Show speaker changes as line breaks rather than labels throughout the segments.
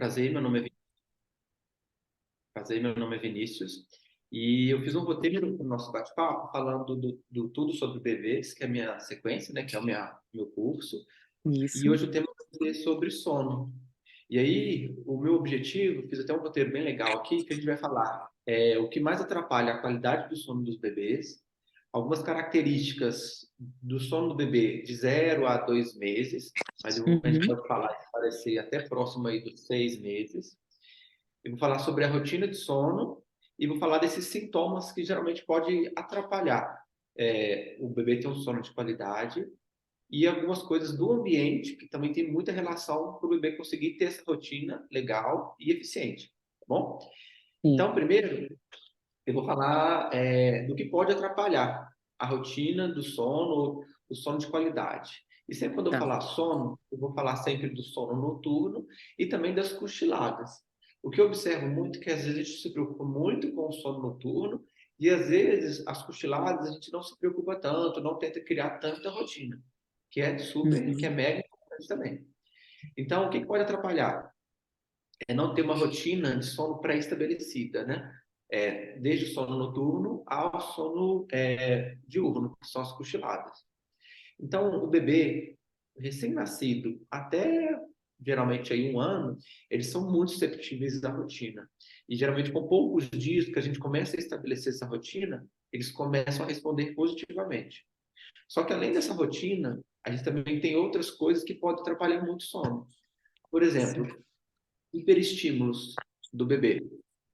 Prazer, meu nome é Vinícius e eu fiz um roteiro para o nosso bate-papo falando do Tudo sobre Bebês, que é a minha sequência, né, que é o meu curso, e
Isso.
hoje o tema vai ser sobre sono. E aí, o meu objetivo, fiz até um roteiro bem legal aqui, que a gente vai falar o que mais atrapalha a qualidade do sono dos bebês, algumas características do sono do bebê de 0 a 2 meses, mas a gente
Uhum.
pode falar que parecer até próximo aí dos 6 meses. Eu vou falar sobre a rotina de sono e vou falar desses sintomas que geralmente pode atrapalhar o bebê ter um sono de qualidade e algumas coisas do ambiente que também tem muita relação para o bebê conseguir ter essa rotina legal e eficiente, tá bom?
Sim.
Então, primeiro, eu vou falar do que pode atrapalhar a rotina do sono, o sono de qualidade. E sempre quando eu
Tá.
falar sono, eu vou falar sempre do sono noturno e também das cochiladas. O que eu observo muito é que às vezes a gente se preocupa muito com o sono noturno e às vezes as cochiladas a gente não se preocupa tanto, não tenta criar tanta rotina, que é
Uhum.
mega importante também. Então, o que pode atrapalhar? É não ter uma rotina de sono pré-estabelecida, né? Desde o sono noturno ao sono diurno, que são as cochiladas. Então, o bebê recém-nascido, até geralmente aí 1 ano, eles são muito susceptíveis à rotina. E geralmente, com poucos dias que a gente começa a estabelecer essa rotina, eles começam a responder positivamente. Só que além dessa rotina, a gente também tem outras coisas que podem atrapalhar muito o sono. Por exemplo, hiperestímulos do bebê.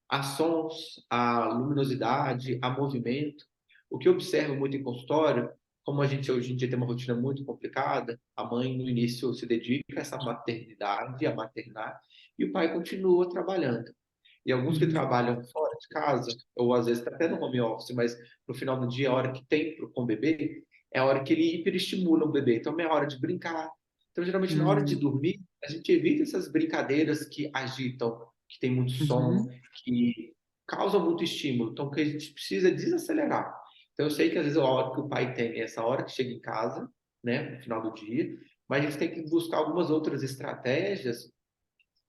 A sons, a luminosidade, a movimento. O que eu observo muito em consultório, como a gente hoje em dia tem uma rotina muito complicada, a mãe no início se dedica a essa maternidade, a maternar, e o pai continua trabalhando. E alguns que
Uhum.
trabalham fora de casa, ou às vezes até no home office, mas no final do dia, a hora que tem com o bebê, é a hora que ele hiperestimula o bebê. Então, é a hora de brincar. Então, geralmente, na hora de
Uhum.
dormir, a gente evita essas brincadeiras que agitam, que tem muito som,
Uhum.
que causam muito estímulo. Então, o que a gente precisa é desacelerar. Então, eu sei que às vezes a hora que o pai tem é essa hora que chega em casa, né, no final do dia, mas a gente tem que buscar algumas outras estratégias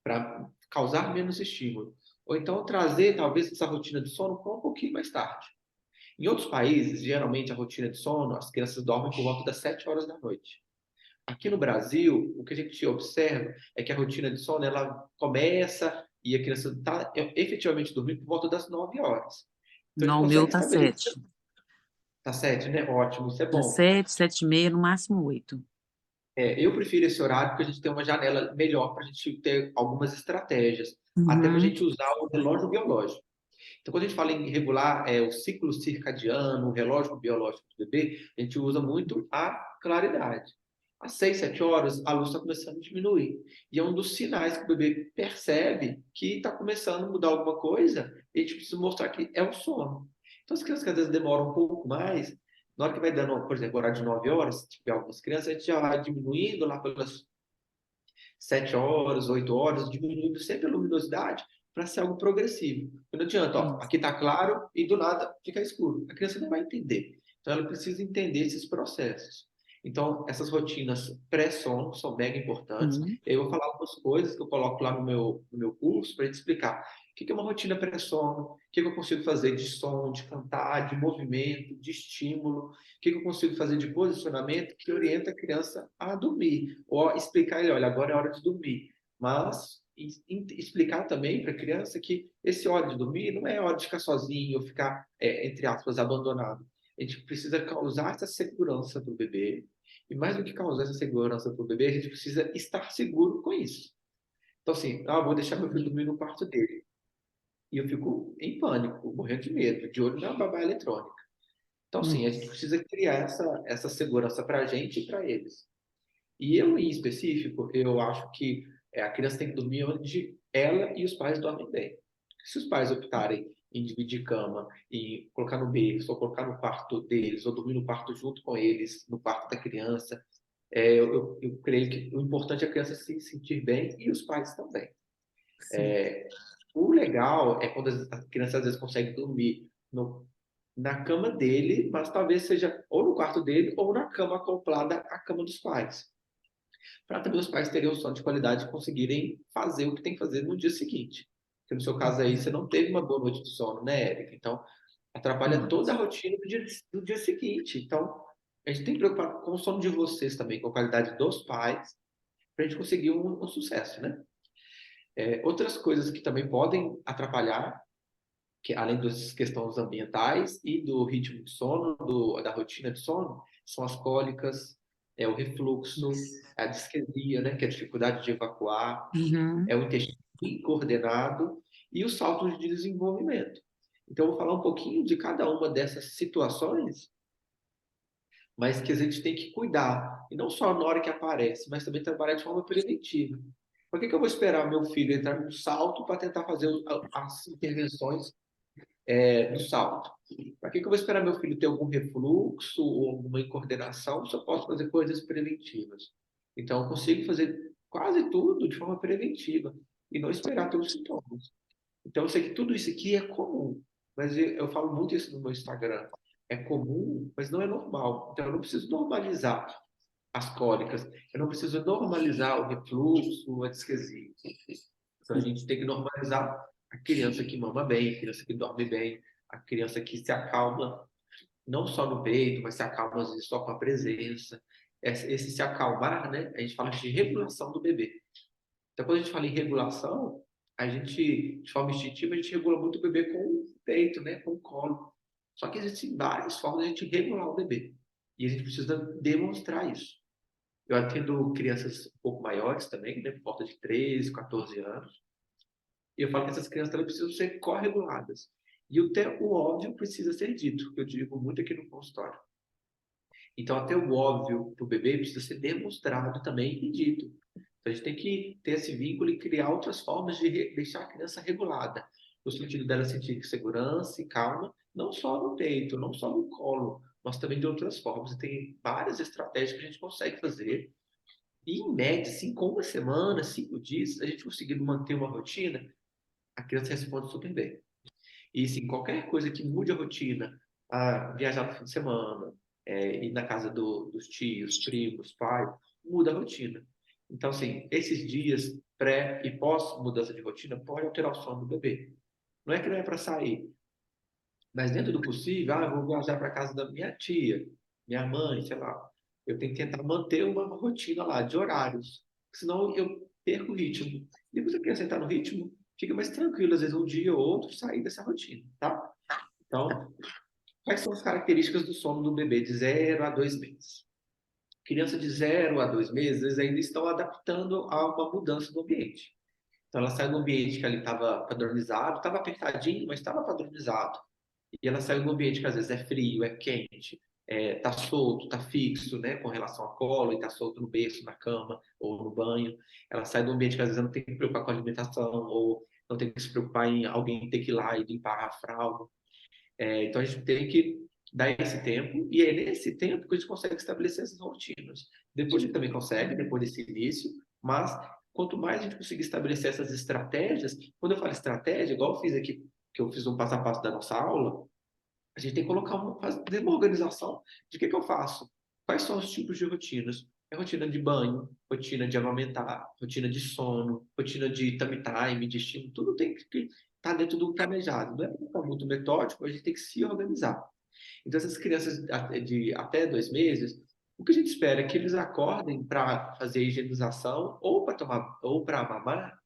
para causar menos estímulo. Ou então trazer, talvez, essa rotina de sono para um pouquinho mais tarde. Em outros países, geralmente a rotina de sono, as crianças dormem por volta das 7 horas da noite. Aqui no Brasil, o que a gente observa é que a rotina de sono ela começa e a criança está efetivamente dormindo por volta das 9 horas. Então a gente
Não, o meu
consegue
tá
estabelecer.
7.
Tá certo, né? Ótimo, isso é
Tá
bom.
7, 7h30, no máximo 8.
Eu prefiro esse horário porque a gente tem uma janela melhor para a gente ter algumas estratégias, até para a
Uhum.
gente usar o relógio biológico. Então, quando a gente fala em regular o ciclo circadiano, o relógio biológico do bebê, a gente usa muito a claridade. Às 6, 7 horas, a luz está começando a diminuir. E é um dos sinais que o bebê percebe que está começando a mudar alguma coisa e a gente precisa mostrar que é o sono. Então, as crianças que às vezes demoram um pouco mais, na hora que vai dando, por exemplo, horário de 9 horas, se tiver algumas crianças, a gente já vai diminuindo lá pelas 7 horas, 8 horas, diminuindo sempre a luminosidade para ser algo progressivo. Não adianta, ó,
Isso.
aqui está claro e do nada fica escuro. A criança não vai entender. Então, ela precisa entender esses processos. Então, essas rotinas pré-sono são mega importantes.
Uhum.
E aí eu vou falar algumas coisas que eu coloco lá no meu curso para te explicar. O que é uma rotina pré-sono? O que eu consigo fazer de som, de cantar, de movimento, de estímulo? O que eu consigo fazer de posicionamento que orienta a criança a dormir? Ou explicar ele, olha, agora é hora de dormir. Mas explicar também para a criança que esse hora de dormir não é hora de ficar sozinho ou ficar, entre aspas, abandonado. A gente precisa causar essa segurança para o bebê. E mais do que causar essa segurança para o bebê, a gente precisa estar seguro com isso. Então, assim, vou deixar meu filho dormir no quarto dele. E eu fico em pânico, morrendo de medo, de olho na babá eletrônica. Então,
Uhum.
sim, a gente precisa criar essa segurança para a gente e para eles. E eu, em específico, eu acho que a criança tem que dormir onde ela e os pais dormem bem. Se os pais optarem em dividir cama e colocar no berço, ou colocar no quarto deles, ou dormir no quarto junto com eles, no quarto da criança, eu creio que o importante é a criança se sentir bem e os pais também.
Sim.
O legal é quando a criança às vezes consegue dormir na cama dele, mas talvez seja ou no quarto dele ou na cama acoplada à cama dos pais. para também os pais terem um sono de qualidade e conseguirem fazer o que tem que fazer no dia seguinte. Porque no seu caso aí, você não teve uma boa noite de sono, né, Érica? Então, atrapalha toda a
Isso.
rotina do dia seguinte. Então, a gente tem que preocupar com o sono de vocês também, com a qualidade dos pais, para a gente conseguir um sucesso, né? Outras coisas que também podem atrapalhar, que além das questões ambientais e do ritmo de sono, da rotina de sono, são as cólicas, o refluxo,
Isso.
a disquesia, né, que é a dificuldade de evacuar,
Uhum.
o intestino incoordenado e os saltos de desenvolvimento. Então, eu vou falar um pouquinho de cada uma dessas situações, mas que a gente tem que cuidar, e não só na hora que aparece, mas também trabalhar de forma preventiva. Por que eu vou esperar meu filho entrar num salto para tentar fazer as intervenções do salto? Para que eu vou esperar meu filho ter algum refluxo ou alguma incoordenação se eu posso fazer coisas preventivas? Então, eu consigo fazer quase tudo de forma preventiva e não esperar ter os sintomas. Então, eu sei que tudo isso aqui é comum, mas eu falo muito isso no meu Instagram. É comum, mas não é normal. Então, eu não preciso normalizar as cólicas, eu não preciso normalizar o refluxo, a disquesia. Então, a gente tem que normalizar a criança que mama bem, a criança que dorme bem, a criança que se acalma, não só no peito, mas se acalma às vezes só com a presença. Esse se acalmar, né? A gente fala de regulação do bebê. Então, quando a gente fala em regulação, a gente, de forma instintiva, a gente regula muito o bebê com o peito, né? Com o colo. Só que existem várias formas de a gente regular o bebê. E a gente precisa demonstrar isso. Eu atendo crianças um pouco maiores também, né? Por volta de 13, 14 anos. E eu falo que essas crianças também precisam ser correguladas. E até o óbvio precisa ser dito, que eu digo muito aqui no consultório. Então, até o óbvio para o bebê precisa ser demonstrado também e dito. Então, a gente tem que ter esse vínculo e criar outras formas de deixar a criança regulada, no sentido dela sentir segurança e calma, não só no peito, não só no colo, mas também de outras formas. E tem várias estratégias que a gente consegue fazer. E, em média, assim, com uma semana, 5 dias, a gente conseguindo manter uma rotina, a criança responde super bem. E sim, qualquer coisa que mude a rotina, viajar no fim de semana, ir na casa dos tios, primos, pai, muda a rotina. Então, assim, esses dias pré e pós mudança de rotina pode alterar o sono do bebê. Não é que não é para sair, mas dentro do possível, eu vou viajar para casa da minha tia, minha mãe, sei lá. Eu tenho que tentar manter uma rotina lá de horários, senão eu perco o ritmo. E você quer sentar no ritmo, fica mais tranquilo, às vezes um dia ou outro, sair dessa rotina, tá? Então, quais são as características do sono do bebê de 0 a 2 meses? Criança de 0 a 2 meses, eles ainda estão adaptando a uma mudança do ambiente. Então, ela sai do ambiente que ali estava padronizado, estava apertadinho, mas estava padronizado. E ela sai do ambiente que às vezes é frio, é quente, tá solto, tá fixo, né, com relação ao colo, e tá solto no berço, na cama ou no banho. Ela sai do ambiente que às vezes não tem que se preocupar com a alimentação ou não tem que se preocupar em alguém ter que ir lá e limpar a fralda. Então a gente tem que dar esse tempo, e é nesse tempo que a gente consegue estabelecer essas rotinas. Depois a gente também consegue, depois desse início, mas quanto mais a gente conseguir estabelecer essas estratégias, quando eu falo estratégia, igual eu fiz aqui, que eu fiz um passo a passo da nossa aula, a gente tem que colocar fazer uma organização de o que eu faço. Quais são os tipos de rotinas? É rotina de banho, rotina de amamentar, rotina de sono, rotina de tummy time, de estímulo, tudo tem que estar dentro do planejado. Não é para ficar muito metódico, a gente tem que se organizar. Então, essas crianças de até 2 meses, o que a gente espera é que eles acordem para fazer a higienização ou para tomar ou para mamar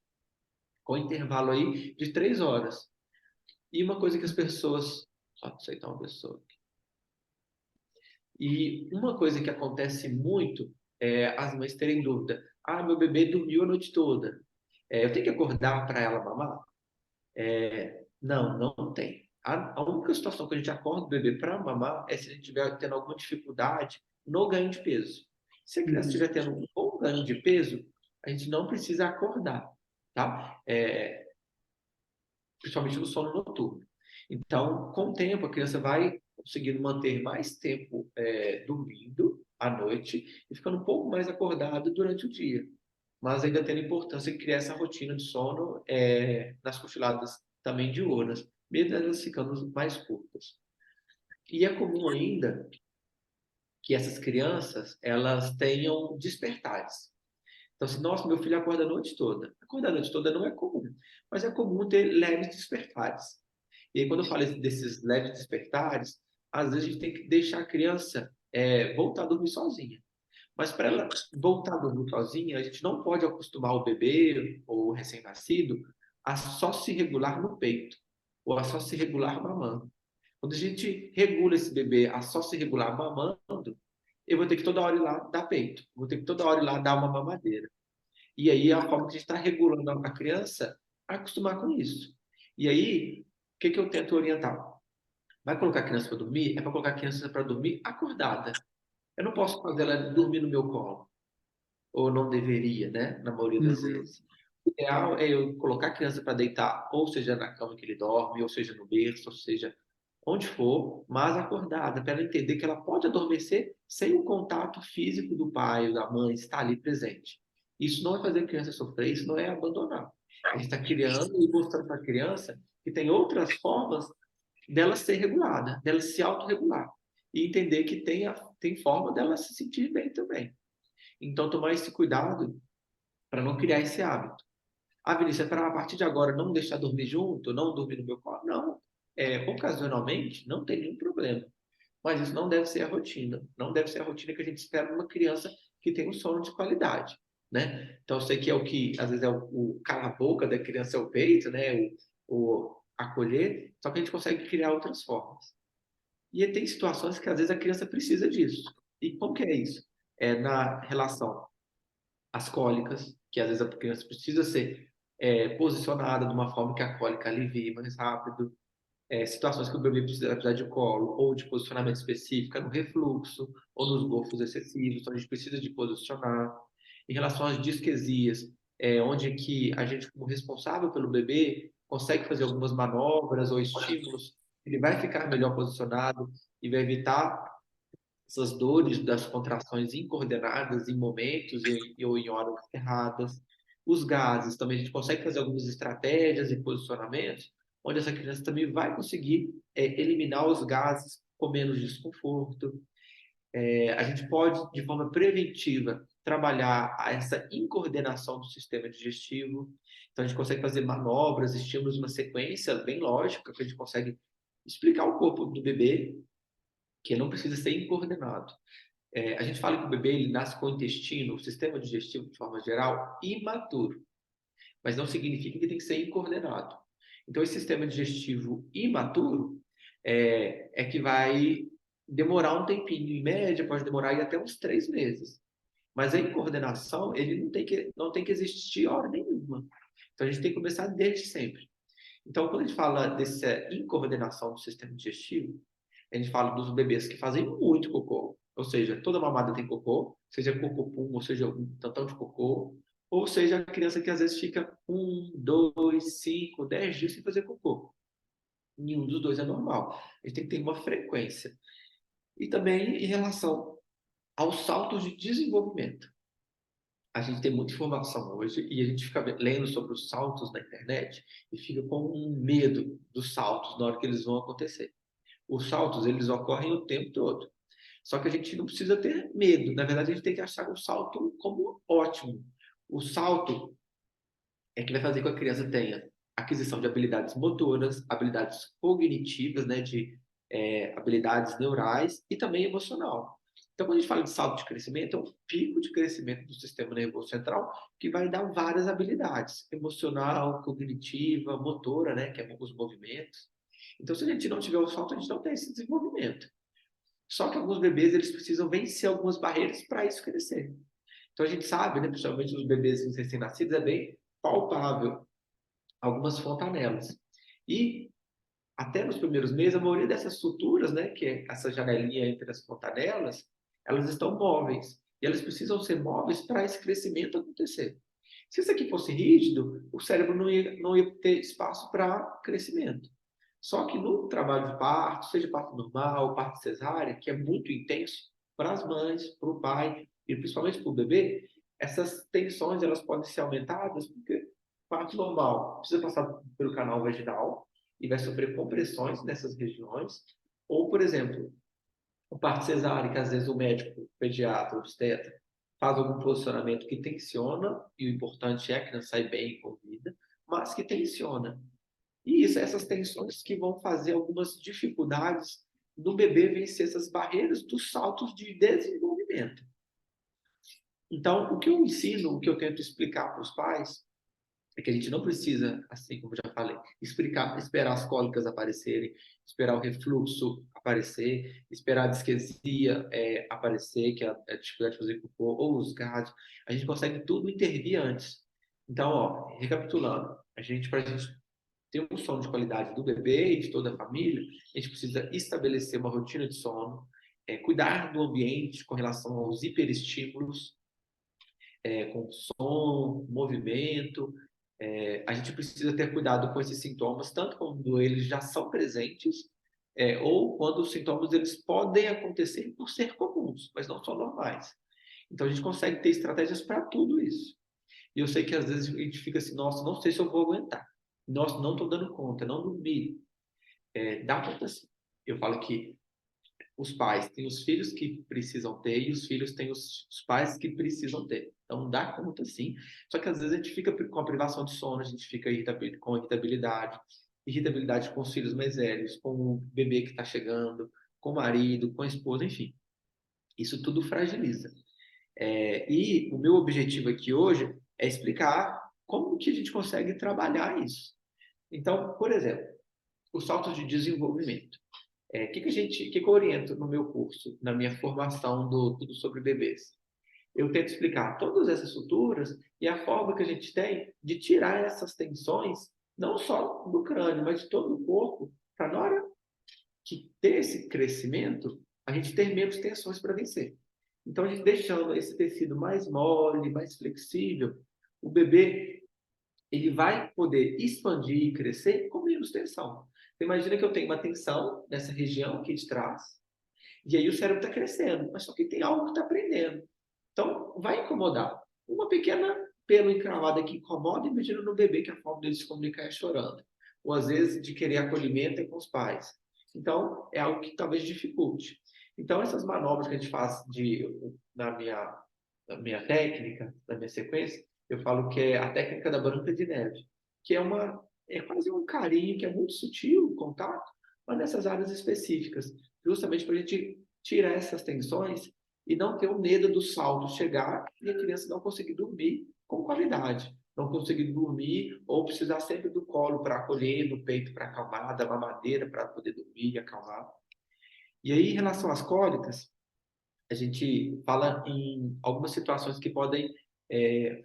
com intervalo aí de 3 horas. E uma coisa que as pessoas. Só aceitar uma pessoa. E uma coisa que acontece muito é as mães terem dúvida. Ah, meu bebê dormiu a noite toda. Eu tenho que acordar para ela mamar? Não, não tem. A única situação que a gente acorda o bebê para mamar é se ele estiver tendo alguma dificuldade no ganho de peso. Se a criança
Uhum.
estiver tendo um bom ganho de peso, a gente não precisa acordar, tá? Principalmente no sono noturno. Então, com o tempo, a criança vai conseguindo manter mais tempo dormindo à noite e ficando um pouco mais acordada durante o dia, mas ainda tendo importância em criar essa rotina de sono nas cochiladas também diurnas, mesmo elas ficando mais curtas. E é comum ainda que essas crianças elas tenham despertares. Então, assim, nossa, meu filho acorda a noite toda. Acordar a noite toda não é comum, mas é comum ter leves despertares. E aí, quando eu falo desses leves despertares, às vezes a gente tem que deixar a criança voltar a dormir sozinha. Mas para ela voltar a dormir sozinha, a gente não pode acostumar o bebê ou o recém-nascido a só se regular no peito ou a só se regular mamando. Quando a gente regula esse bebê a só se regular mamando, eu vou ter que toda hora ir lá dar peito, vou ter que toda hora ir lá dar uma mamadeira. E aí é a forma que a gente está regulando a criança a acostumar com isso. E aí, o que eu tento orientar? Vai colocar a criança para dormir? É para colocar a criança para dormir acordada. Eu não posso fazer ela dormir no meu colo, ou não deveria, né? Na maioria das
Uhum.
vezes. O ideal é eu colocar a criança para deitar, ou seja, na cama que ele dorme, ou seja, no berço, ou seja, onde for, mas acordada, para ela entender que ela pode adormecer sem o contato físico do pai ou da mãe estar ali presente. Isso não é fazer a criança sofrer, isso não é abandonar. A gente está criando e mostrando para a criança que tem outras formas dela ser regulada, dela se autorregular. E entender que tem forma dela se sentir bem também. Então, tomar esse cuidado para não criar esse hábito. Ah, Vinícius, é para a partir de agora não deixar dormir junto, não dormir no meu colo? Não. Ocasionalmente, não tem nenhum problema. Mas isso não deve ser a rotina. Não deve ser a rotina que a gente espera de uma criança que tem um sono de qualidade, né? Então, eu sei que é o que, às vezes, é o cala-boca da criança é o peito, né? O acolher, só que a gente consegue criar outras formas. E tem situações que, às vezes, a criança precisa disso. E como que é isso? É na relação às cólicas, que às vezes a criança precisa ser posicionada de uma forma que a cólica alivie mais rápido, situações que o bebê precisa precisar de colo ou de posicionamento específico no refluxo ou nos gorfos excessivos, então a gente precisa de posicionar. Em relação às disquesias, onde que a gente, como responsável pelo bebê, consegue fazer algumas manobras ou estímulos, ele vai ficar melhor posicionado e vai evitar essas dores das contrações incoordenadas em momentos ou em horas erradas. Os gases, também a gente consegue fazer algumas estratégias e posicionamentos, onde essa criança também vai conseguir eliminar os gases com menos desconforto. A gente pode, de forma preventiva, trabalhar essa incoordenação do sistema digestivo. Então, a gente consegue fazer manobras, estímulos, uma sequência bem lógica, que a gente consegue explicar ao corpo do bebê que não precisa ser incoordenado. A gente fala que o bebê ele nasce com o intestino, o sistema digestivo, de forma geral, imaturo, mas não significa que tem que ser incoordenado. Então, esse sistema digestivo imaturo que vai demorar um tempinho, em média, pode demorar aí até uns 3 meses. Mas a incoordenação, ele não tem que existir hora nenhuma. Então, a gente tem que começar desde sempre. Então, quando a gente fala dessa incoordenação do sistema digestivo, a gente fala dos bebês que fazem muito cocô, ou seja, toda mamada tem cocô, seja cocô-pum, ou seja, um tantão de cocô, ou seja, a criança que às vezes fica 1, 2, 5, 10 dias sem fazer cocô. Nenhum dos dois é normal. A gente tem que ter uma frequência. E também em relação aos saltos de desenvolvimento. A gente tem muita informação hoje e a gente fica lendo sobre os saltos na internet e fica com um medo dos saltos na hora que eles vão acontecer. Os saltos, eles ocorrem o tempo todo. Só que a gente não precisa ter medo. Na verdade, a gente tem que achar o salto como ótimo. O salto é que vai fazer com que a criança tenha aquisição de habilidades motoras, habilidades cognitivas, né, de habilidades neurais e também emocional. Então, quando a gente fala de salto de crescimento, é um pico de crescimento do sistema nervoso central que vai dar várias habilidades, emocional, cognitiva, motora, né, que é os movimentos. Então, se a gente não tiver o salto, a gente não tem esse desenvolvimento. Só que alguns bebês, eles precisam vencer algumas barreiras para isso crescer. Então, a gente sabe, né, principalmente os bebês recém-nascidos, é bem palpável algumas fontanelas. E até nos primeiros meses, a maioria dessas suturas, né, que é essa janelinha entre as fontanelas, elas estão móveis. E elas precisam ser móveis para esse crescimento acontecer. Se isso aqui fosse rígido, o cérebro não ia ter espaço para crescimento. Só que no trabalho de parto, seja parto normal, parto cesárea, que é muito intenso para as mães, para o pai e principalmente para o bebê, essas tensões elas podem ser aumentadas porque parto normal precisa passar pelo canal vaginal e vai sofrer compressões nessas regiões. Ou, por exemplo, o parto cesáreo, que às vezes o médico, o pediatra, o obstetra, faz algum posicionamento que tensiona, e o importante é a criança sair bem envolvida, mas que tensiona. E essas tensões que vão fazer algumas dificuldades do bebê vencer essas barreiras dos saltos de desenvolvimento. Então, o que eu ensino, o que eu tento explicar para os pais, é que a gente não precisa, assim como já falei, esperar as cólicas aparecerem, esperar o refluxo aparecer, esperar a disquesia aparecer, que é a dificuldade de fazer cocô, ou os gases. A gente consegue tudo intervir antes. Então, recapitulando, para a gente ter um sono de qualidade do bebê e de toda a família, a gente precisa estabelecer uma rotina de sono, cuidar do ambiente com relação aos hiperestímulos, com som, movimento. A gente precisa ter cuidado com esses sintomas, tanto quando eles já são presentes, ou quando os sintomas eles podem acontecer por ser comuns, mas não são normais. Então a gente consegue ter estratégias para tudo isso. E eu sei que às vezes a gente fica assim, nossa, não sei se eu vou aguentar. Nossa, não estou dando conta, não dormi. Dá conta sim. Eu falo que os pais têm os filhos que precisam ter e os filhos têm os pais que precisam ter. Então dá conta sim. Só que às vezes a gente fica com a privação de sono, a gente fica com irritabilidade com os filhos mais velhos, com o bebê que está chegando, com o marido, com a esposa, enfim. Isso tudo fragiliza. E o meu objetivo aqui hoje é explicar como que a gente consegue trabalhar isso. Então, por exemplo, os saltos de desenvolvimento. Que eu oriento no meu curso, na minha formação do Tudo sobre Bebês? Eu tento explicar todas essas estruturas e a forma que a gente tem de tirar essas tensões, não só do crânio, mas de todo o corpo, para na hora que ter esse crescimento, a gente ter menos tensões para vencer. Então, a gente deixando esse tecido mais mole, mais flexível, o bebê ele vai poder expandir e crescer com menos tensão. Você imagina que eu tenho uma tensão nessa região aqui de trás, e aí o cérebro está crescendo, mas só que tem algo que está aprendendo. Então, vai incomodar. Uma pequena pelo encravado que incomoda, imagina no bebê que a forma dele se comunicar é chorando. Ou às vezes de querer acolhimento é com os pais. Então, é algo que talvez dificulte. Então, essas manobras que a gente faz na minha técnica, na minha sequência, eu falo que é a técnica da Branca de Neve, que é quase um carinho que é muito sutil, o contato, mas nessas áreas específicas, justamente para a gente tirar essas tensões e não ter o medo do salto chegar e a criança não conseguir dormir com qualidade, não conseguir dormir ou precisar sempre do colo para acolher, do peito para acalmar, da mamadeira para poder dormir e acalmar. E aí, em relação às cólicas, a gente fala em algumas situações que podem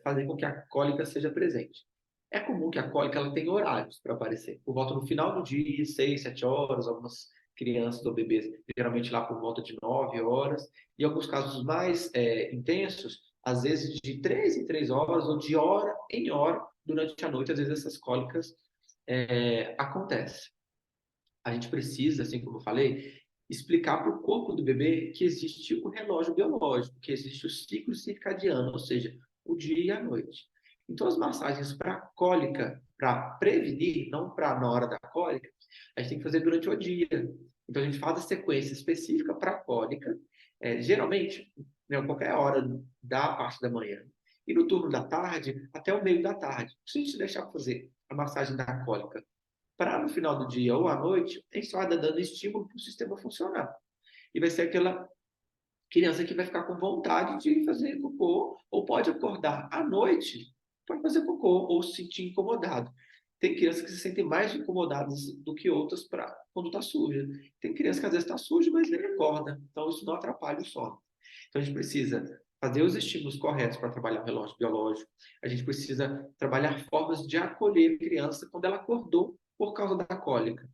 fazer com que a cólica seja presente. É comum que a cólica ela tenha horários para aparecer. Por volta no final do dia, 6, 7 horas, algumas crianças ou bebês, geralmente lá por volta de 9 horas. E alguns casos mais intensos, às vezes de 3 em 3 horas ou de hora em hora durante a noite, às vezes essas cólicas acontecem. A gente precisa, assim como eu falei, explicar para o corpo do bebê que existe o relógio biológico, que existe o ciclo circadiano, ou seja, o dia e a noite. Então, as massagens para cólica, para prevenir, não para na hora da cólica, a gente tem que fazer durante o dia. Então, a gente faz a sequência específica para cólica, geralmente, né, qualquer hora da parte da manhã. E no turno da tarde, até o meio da tarde. Se a gente deixar fazer a massagem da cólica para no final do dia ou à noite, a gente vai dando estímulo para o sistema funcionar. E vai ser aquela criança que vai ficar com vontade de fazer cocô, ou pode acordar à noite para fazer cocô, ou se sentir incomodado. Tem crianças que se sentem mais incomodadas do que outras quando está suja. Tem criança que às vezes está suja, mas nem acorda. Então isso não atrapalha o sono. Então a gente precisa fazer os estímulos corretos para trabalhar o relógio biológico. A gente precisa trabalhar formas de acolher a criança quando ela acordou por causa da cólica.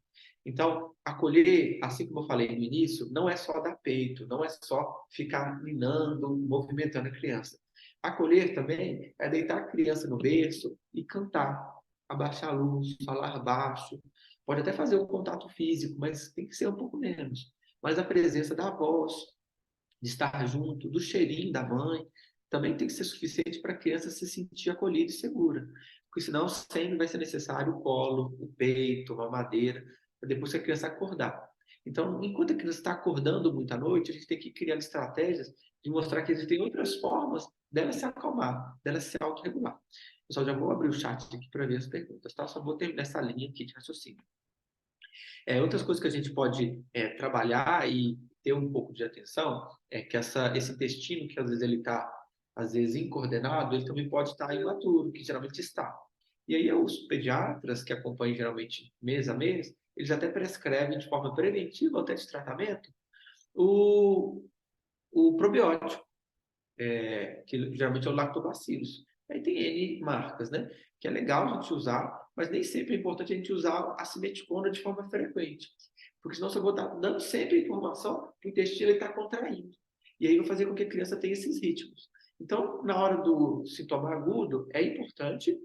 Então, acolher, assim como eu falei no início, não é só dar peito, não é só ficar minando, movimentando a criança. Acolher também é deitar a criança no berço e cantar, abaixar a luz, falar baixo. Pode até fazer o contato físico, mas tem que ser um pouco menos. Mas a presença da voz, de estar junto, do cheirinho da mãe, também tem que ser suficiente para a criança se sentir acolhida e segura. Porque senão sempre vai ser necessário o colo, o peito, a mamadeira, para depois que a criança acordar. Então, enquanto a criança está acordando muito à noite, a gente tem que criar estratégias de mostrar que existem outras formas dela se acalmar, dela se autorregular. Pessoal, já vou abrir o chat aqui para ver as perguntas, tá? Só vou terminar essa linha aqui de raciocínio. Outras coisas que a gente pode trabalhar e ter um pouco de atenção é que esse intestino, que às vezes ele está, às vezes, incoordenado, ele também pode estar imaturo, que geralmente está. E aí os pediatras que acompanham geralmente mês a mês, eles até prescrevem de forma preventiva, até de tratamento, o probiótico, que geralmente é o lactobacillus. Aí tem N marcas, né? Que é legal a gente usar, mas nem sempre é importante a gente usar a simeticona de forma frequente. Porque senão você vai estar dando sempre a informação que o intestino está contraindo. E aí vai fazer com que a criança tenha esses ritmos. Então, na hora do sintoma agudo, é importante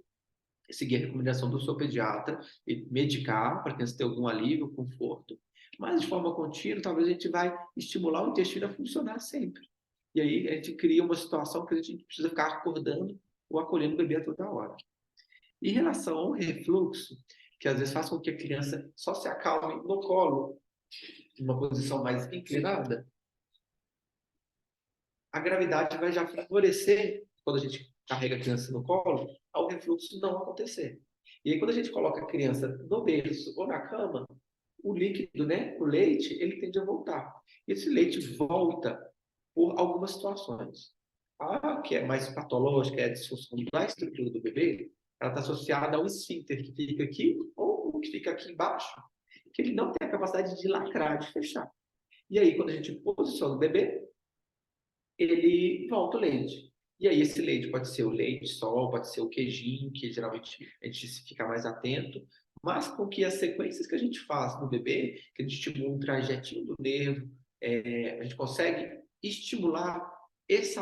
seguir a recomendação do seu pediatra e medicar para a criança ter algum alívio, conforto. Mas de forma contínua, talvez a gente vai estimular o intestino a funcionar sempre. E aí a gente cria uma situação que a gente precisa ficar acordando ou acolhendo o bebê a toda hora. Em relação ao refluxo, que às vezes faz com que a criança só se acalme no colo, em uma posição mais inclinada, a gravidade vai já favorecer, quando a gente carrega a criança no colo, ao refluxo não acontecer. E aí, quando a gente coloca a criança no berço ou na cama, o líquido, né, o leite, ele tende a voltar. Esse leite volta por algumas situações. A que é mais patológica, é a disfunção da estrutura do bebê, ela está associada ao esfíncter que fica aqui ou o que fica aqui embaixo, que ele não tem a capacidade de lacrar, de fechar. E aí, quando a gente posiciona o bebê, ele volta o leite. E aí esse leite pode ser o leite só, pode ser o queijinho, que geralmente a gente fica mais atento, mas com que as sequências que a gente faz no bebê, que a gente estimula um trajetinho do nervo, a gente consegue estimular esse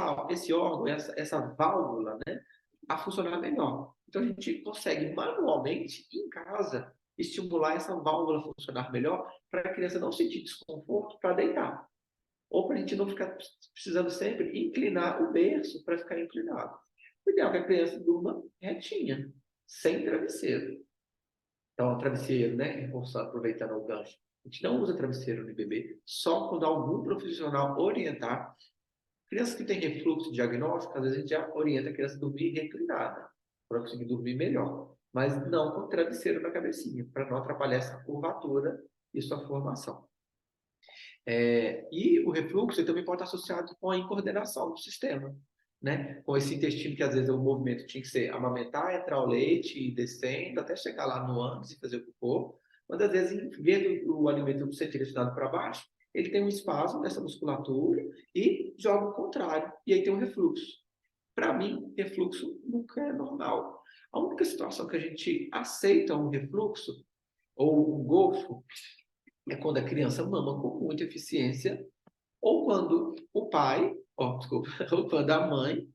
órgão, essa válvula, né, a funcionar melhor. Então a gente consegue manualmente, em casa, estimular essa válvula a funcionar melhor para a criança não sentir desconforto para deitar ou para a gente não ficar precisando sempre inclinar o berço para ficar inclinado. O ideal é que a criança durma retinha, sem travesseiro. Então, travesseiro, né? Reforçando, aproveitando o gancho. A gente não usa travesseiro no bebê, só quando algum profissional orientar. Crianças que têm refluxo diagnóstico, às vezes a gente já orienta a criança a dormir reclinada, para conseguir dormir melhor. Mas não com travesseiro na cabecinha, para não atrapalhar essa curvatura e sua formação. E o refluxo também pode estar associado com a incoordenação do sistema, né? Com esse intestino que às vezes o movimento tinha que ser amamentar, entrar o leite e descendo até chegar lá no ânus e fazer o cocô, mas às vezes em vez do alimento ser direcionado para baixo, ele tem um espasmo dessa musculatura e joga o contrário, e aí tem um refluxo. Para mim, refluxo nunca é normal. A única situação que a gente aceita um refluxo ou um golfo é quando a criança mama com muita eficiência, ou quando o pai, desculpa, ou quando a mãe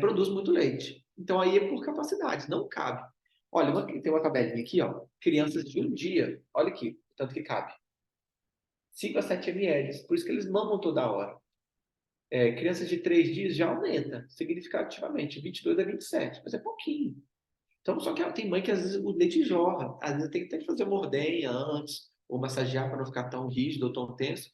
produz muito leite. Então aí é por capacidade, não cabe. Olha, tem uma tabelinha aqui, ó, crianças de um dia, olha aqui, tanto que cabe. 5 a 7 ml, por isso que eles mamam toda hora. Crianças de 3 dias já aumenta significativamente, 22 a 27, mas é pouquinho. Então, só que tem mãe que às vezes o leite jorra, às vezes tem que até fazer uma ordenha antes, ou massagear para não ficar tão rígido ou tão tenso.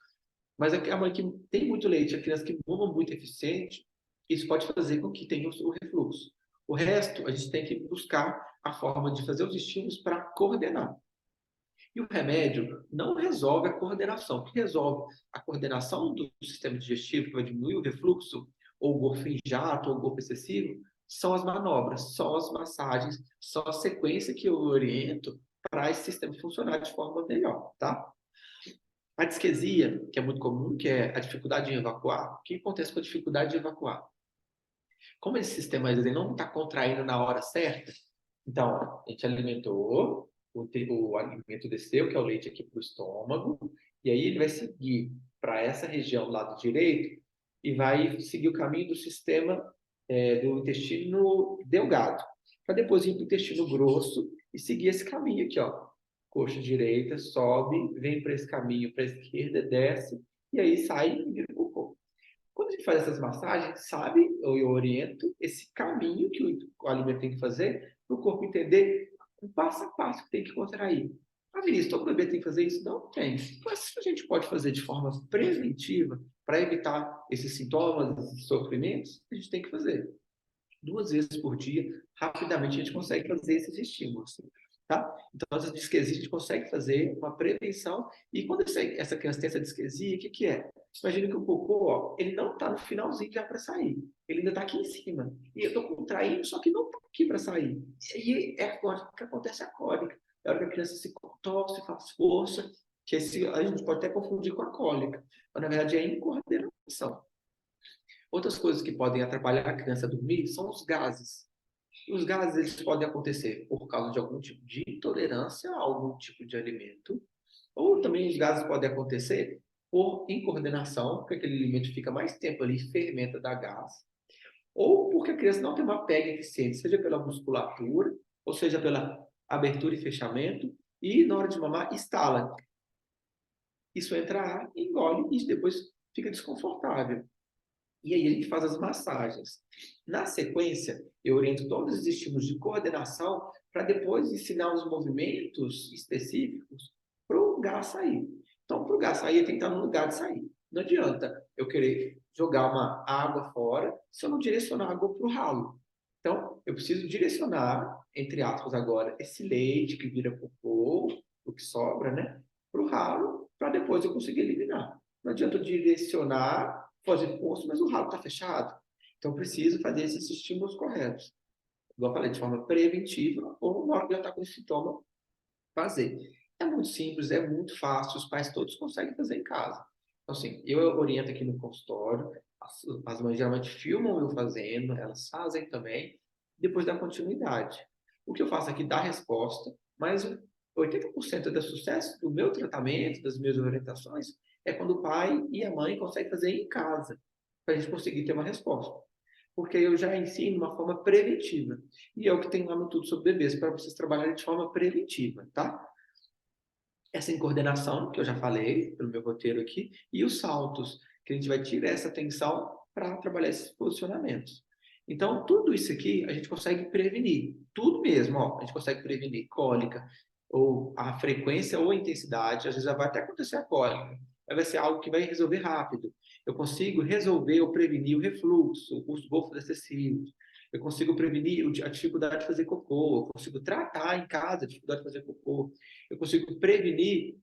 Mas a mãe que tem muito leite, a criança que mama muito eficiente, isso pode fazer com que tenha o refluxo. O resto, a gente tem que buscar a forma de fazer os estímulos para coordenar. E o remédio não resolve a coordenação. O que resolve a coordenação do sistema digestivo, que vai diminuir o refluxo, ou o gorfo em jato, ou o gorfo excessivo, são as manobras, são as massagens, são a sequência que eu oriento para esse sistema funcionar de forma melhor, tá? A disquesia, que é muito comum, que é a dificuldade em evacuar, o que acontece com a dificuldade de evacuar? Como esse sistema ele não está contraindo na hora certa, então a gente alimentou, o alimento desceu, que é o leite aqui para o estômago, e aí ele vai seguir para essa região lado direito e vai seguir o caminho do sistema do intestino delgado, para depois ir para o intestino grosso e seguir esse caminho aqui, ó. Coxa direita, sobe, vem para esse caminho para a esquerda, desce, e aí sai e vira o corpo. Quando a gente faz essas massagens, sabe, eu oriento esse caminho que o alimento tem que fazer para o corpo entender o passo a passo que tem que contrair. Ah, Vinícius, todo bebê tem que fazer isso? Não tem. Mas a gente pode fazer de forma preventiva para evitar esses sintomas, esses sofrimentos, a gente tem que fazer. 2 vezes por dia, rapidamente a gente consegue fazer esses estímulos, tá? Então, essa disquesia a gente consegue fazer uma prevenção e quando essa criança tem essa disquesia, o que que é? Imagina que o cocô, ó, ele não está no finalzinho já para sair, ele ainda está aqui em cima. E eu estou contraindo, só que não está aqui para sair. E é agora que acontece a cólica. É a hora que a criança se contorce, faz força, que a gente pode até confundir com a cólica, mas na verdade é incoordenação. Outras coisas que podem atrapalhar a criança a dormir são os gases. E os gases eles podem acontecer por causa de algum tipo de intolerância a algum tipo de alimento, ou também os gases podem acontecer por incoordenação, porque aquele alimento fica mais tempo ali e fermenta, dá gás, ou porque a criança não tem uma pega eficiente, seja pela musculatura, ou seja pela abertura e fechamento, e na hora de mamar, estala. Isso entra ar, engole e depois fica desconfortável. E aí a gente faz as massagens. Na sequência, eu oriento todos os estímulos de coordenação para depois ensinar os movimentos específicos para o gás sair. Então, para o gás sair, tem que estar no lugar de sair. Não adianta eu querer jogar uma água fora se eu não direcionar a água para o ralo. Então, eu preciso direcionar, entre aspas agora, esse leite que vira cocô, o que sobra, né, para o ralo, para depois eu conseguir eliminar. Não adianta eu direcionar fazer força, mas o ralo está fechado. Então, eu preciso fazer esses estímulos corretos. Igual eu falei, de forma preventiva, ou na hora que já está com o sintoma, fazer. É muito simples, é muito fácil, os pais todos conseguem fazer em casa. Então, assim, eu oriento aqui no consultório, as mães geralmente filmam eu fazendo, elas fazem também, depois dá continuidade. O que eu faço aqui dá resposta, mas 80% do sucesso do meu tratamento, das minhas orientações, é quando o pai e a mãe conseguem fazer em casa, para a gente conseguir ter uma resposta. Porque eu já ensino de uma forma preventiva. E é o que tem lá no Tudo sobre Bebês, para vocês trabalharem de forma preventiva, tá? Essa incoordenação, que eu já falei, pelo meu roteiro aqui, e os saltos, que a gente vai tirar essa atenção para trabalhar esses posicionamentos. Então, tudo isso aqui a gente consegue prevenir. Tudo mesmo, ó, a gente consegue prevenir cólica, ou a frequência ou a intensidade, às vezes já vai até acontecer a cólica, mas vai ser algo que vai resolver rápido. Eu consigo resolver ou prevenir o refluxo, os golfos excessivos, eu consigo prevenir a dificuldade de fazer cocô, eu consigo tratar em casa a dificuldade de fazer cocô, eu consigo prevenir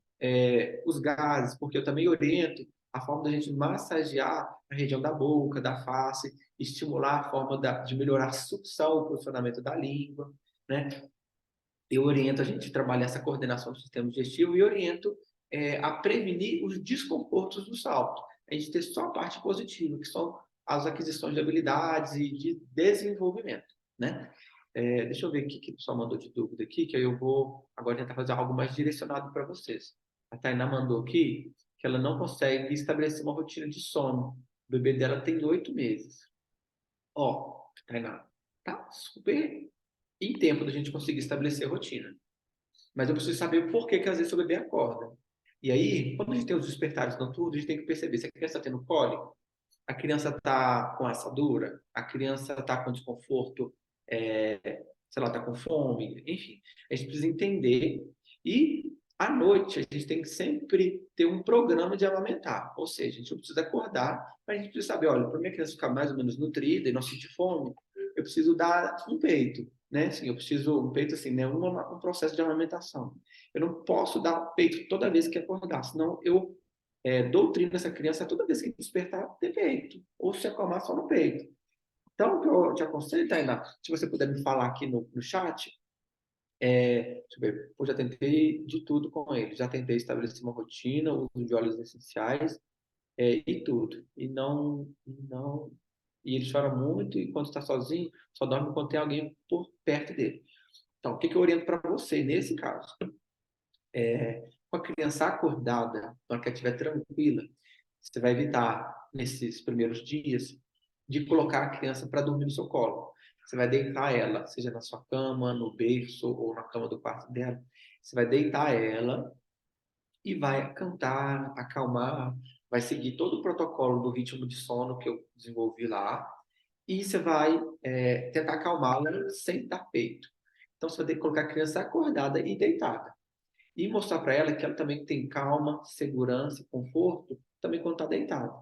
os gases, porque eu também oriento a forma da gente massagear a região da boca, da face, estimular a forma de melhorar a sucção, o posicionamento da língua, né? Eu oriento a gente a trabalhar essa coordenação do sistema digestivo e oriento a prevenir os desconfortos do salto. A gente ter só a parte positiva, que são as aquisições de habilidades e de desenvolvimento, né? Deixa eu ver o que o pessoal mandou de dúvida aqui, que aí eu vou agora tentar fazer algo mais direcionado para vocês. A Tainá mandou aqui que ela não consegue estabelecer uma rotina de sono. O bebê dela tem 8 meses. Ó, Tainá, tá super em tempo da gente conseguir estabelecer a rotina. Mas eu preciso saber o porquê que às vezes o bebê acorda. E aí, quando a gente tem os despertares noturnos, a gente tem que perceber se a criança está tendo cólica, a criança está com assadura, a criança está com desconforto, sei lá, está com fome, enfim. A gente precisa entender. E à noite, a gente tem que sempre ter um programa de amamentar. Ou seja, a gente não precisa acordar, mas a gente precisa saber, olha, para minha criança ficar mais ou menos nutrida e não sentir fome, eu preciso dar um peito, né? Assim, eu preciso, um peito assim, né? Um processo de amamentação. Eu não posso dar peito toda vez que acordar, senão eu doutrino essa criança toda vez que despertar, ter peito, ou se acalmar só no peito. Então, o que eu te aconselho, Tainá, se você puder me falar aqui no chat, deixa eu ver, eu já tentei de tudo com ele, já tentei estabelecer uma rotina, uso de óleos essenciais, e tudo. E ele chora muito e quando está sozinho, só dorme quando tem alguém por perto dele. Então, o que eu oriento para você nesse caso? Com a criança acordada, na hora que ela estiver tranquila, você vai evitar, nesses primeiros dias, de colocar a criança para dormir no seu colo. Você vai deitar ela, seja na sua cama, no berço ou na cama do quarto dela. Você vai deitar ela e vai cantar, acalmar, vai seguir todo o protocolo do ritmo de sono que eu desenvolvi lá. E você vai tentar acalmá-la sem dar peito. Então, você vai ter que colocar a criança acordada e deitada. E mostrar para ela que ela também tem calma, segurança, conforto, também quando está deitada.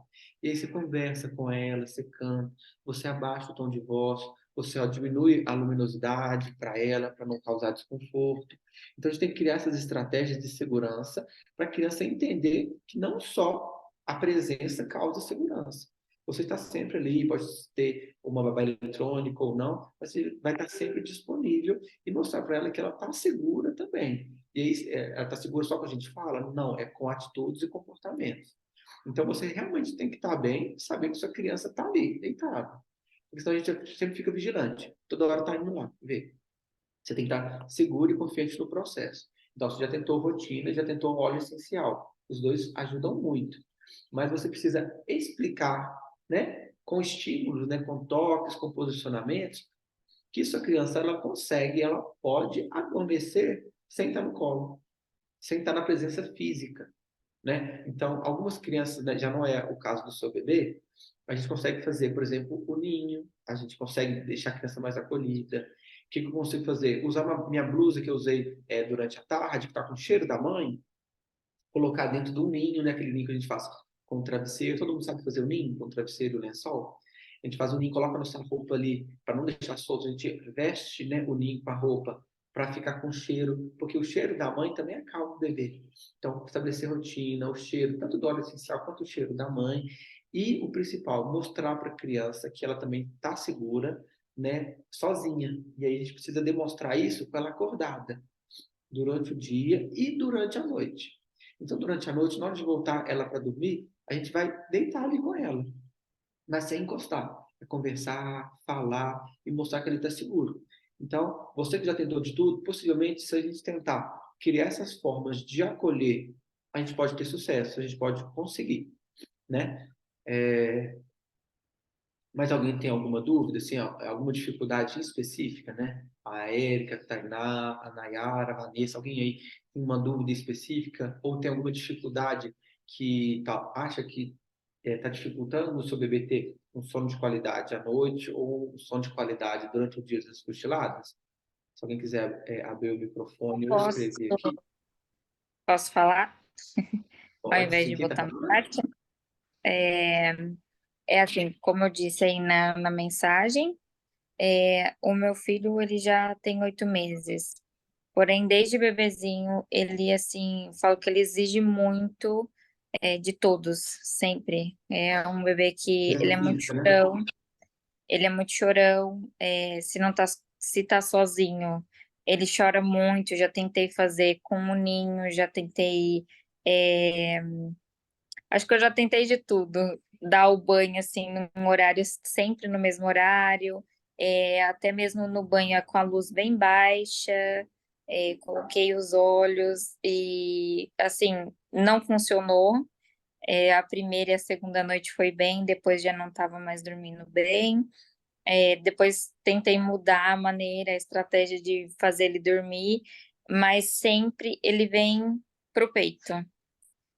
E aí você conversa com ela, você canta, você abaixa o tom de voz, você ó, diminui a luminosidade para ela, para não causar desconforto. Então a gente tem que criar essas estratégias de segurança para a criança entender que não só a presença causa segurança. Você está sempre ali, pode ter uma babá eletrônica ou não, mas você vai estar sempre disponível e mostrar para ela que ela está segura também. E aí, ela está segura só com a gente fala? Não, é com atitudes e comportamentos. Então você realmente tem que estar bem, saber que sua criança está ali, deitada. Porque senão a gente sempre fica vigilante. Toda hora está indo lá, ver. Você tem que estar seguro e confiante no processo. Então, você já tentou rotina, já tentou óleo essencial. Os dois ajudam muito. Mas você precisa explicar, né, com estímulos, né, com toques, com posicionamentos, que sua criança ela consegue, ela pode adormecer sem estar no colo, sem estar na presença física, né? Então, algumas crianças, né, já não é o caso do seu bebê, a gente consegue fazer, por exemplo, o ninho, a gente consegue deixar a criança mais acolhida. O que eu consigo fazer? Usar minha blusa que eu usei durante a tarde, que está com o cheiro da mãe, colocar dentro do ninho, né? Aquele ninho que a gente faz com o travesseiro. Todo mundo sabe fazer o ninho com o travesseiro e o lençol? A gente faz o ninho, coloca nossa roupa ali, para não deixar solto, a gente veste, né, o ninho com a roupa, para ficar com cheiro, porque o cheiro da mãe também acalma o bebê. Então, estabelecer rotina, o cheiro, tanto do óleo essencial quanto o cheiro da mãe. E o principal, mostrar para a criança que ela também está segura, né, sozinha. E aí a gente precisa demonstrar isso com ela acordada durante o dia e durante a noite. Então, durante a noite, na hora de voltar ela para dormir, a gente vai deitar ali com ela, mas sem encostar. É conversar, falar e mostrar que ele está seguro. Então, você que já tentou de tudo, possivelmente, se a gente tentar criar essas formas de acolher, a gente pode ter sucesso, a gente pode conseguir, né? É, mas alguém tem alguma dúvida, assim, alguma dificuldade específica, né? A Érica, a Tainá, a Nayara, a Vanessa, alguém aí tem uma dúvida específica ou tem alguma dificuldade que acha que está dificultando o seu bebê ter um sono de qualidade à noite ou um sono de qualidade durante o dia das cochiladas? Se alguém quiser abrir o microfone ou
Posso,
escrever aqui,
posso falar, ao
pode
invés
sim.
de
Quem está
botar no
falando?
chat? É, é assim, como eu disse aí na mensagem, o meu filho, ele já tem 8 meses. Porém, desde bebezinho, ele, assim, falo que ele exige muito de todos, sempre. É um bebê que ele é muito
Exigência, né?
chorão, se não tá, se tá sozinho, ele chora muito. Já tentei fazer com o ninho, já tentei... é, Acho que eu já tentei de tudo. Dar o banho, assim, num horário, sempre no mesmo horário, até mesmo no banho com a luz bem baixa, coloquei os olhos e, assim, não funcionou. A primeira e a segunda noite foi bem, depois já não estava mais dormindo bem. Depois tentei mudar a maneira, a estratégia de fazer ele dormir, mas sempre ele vem pro peito.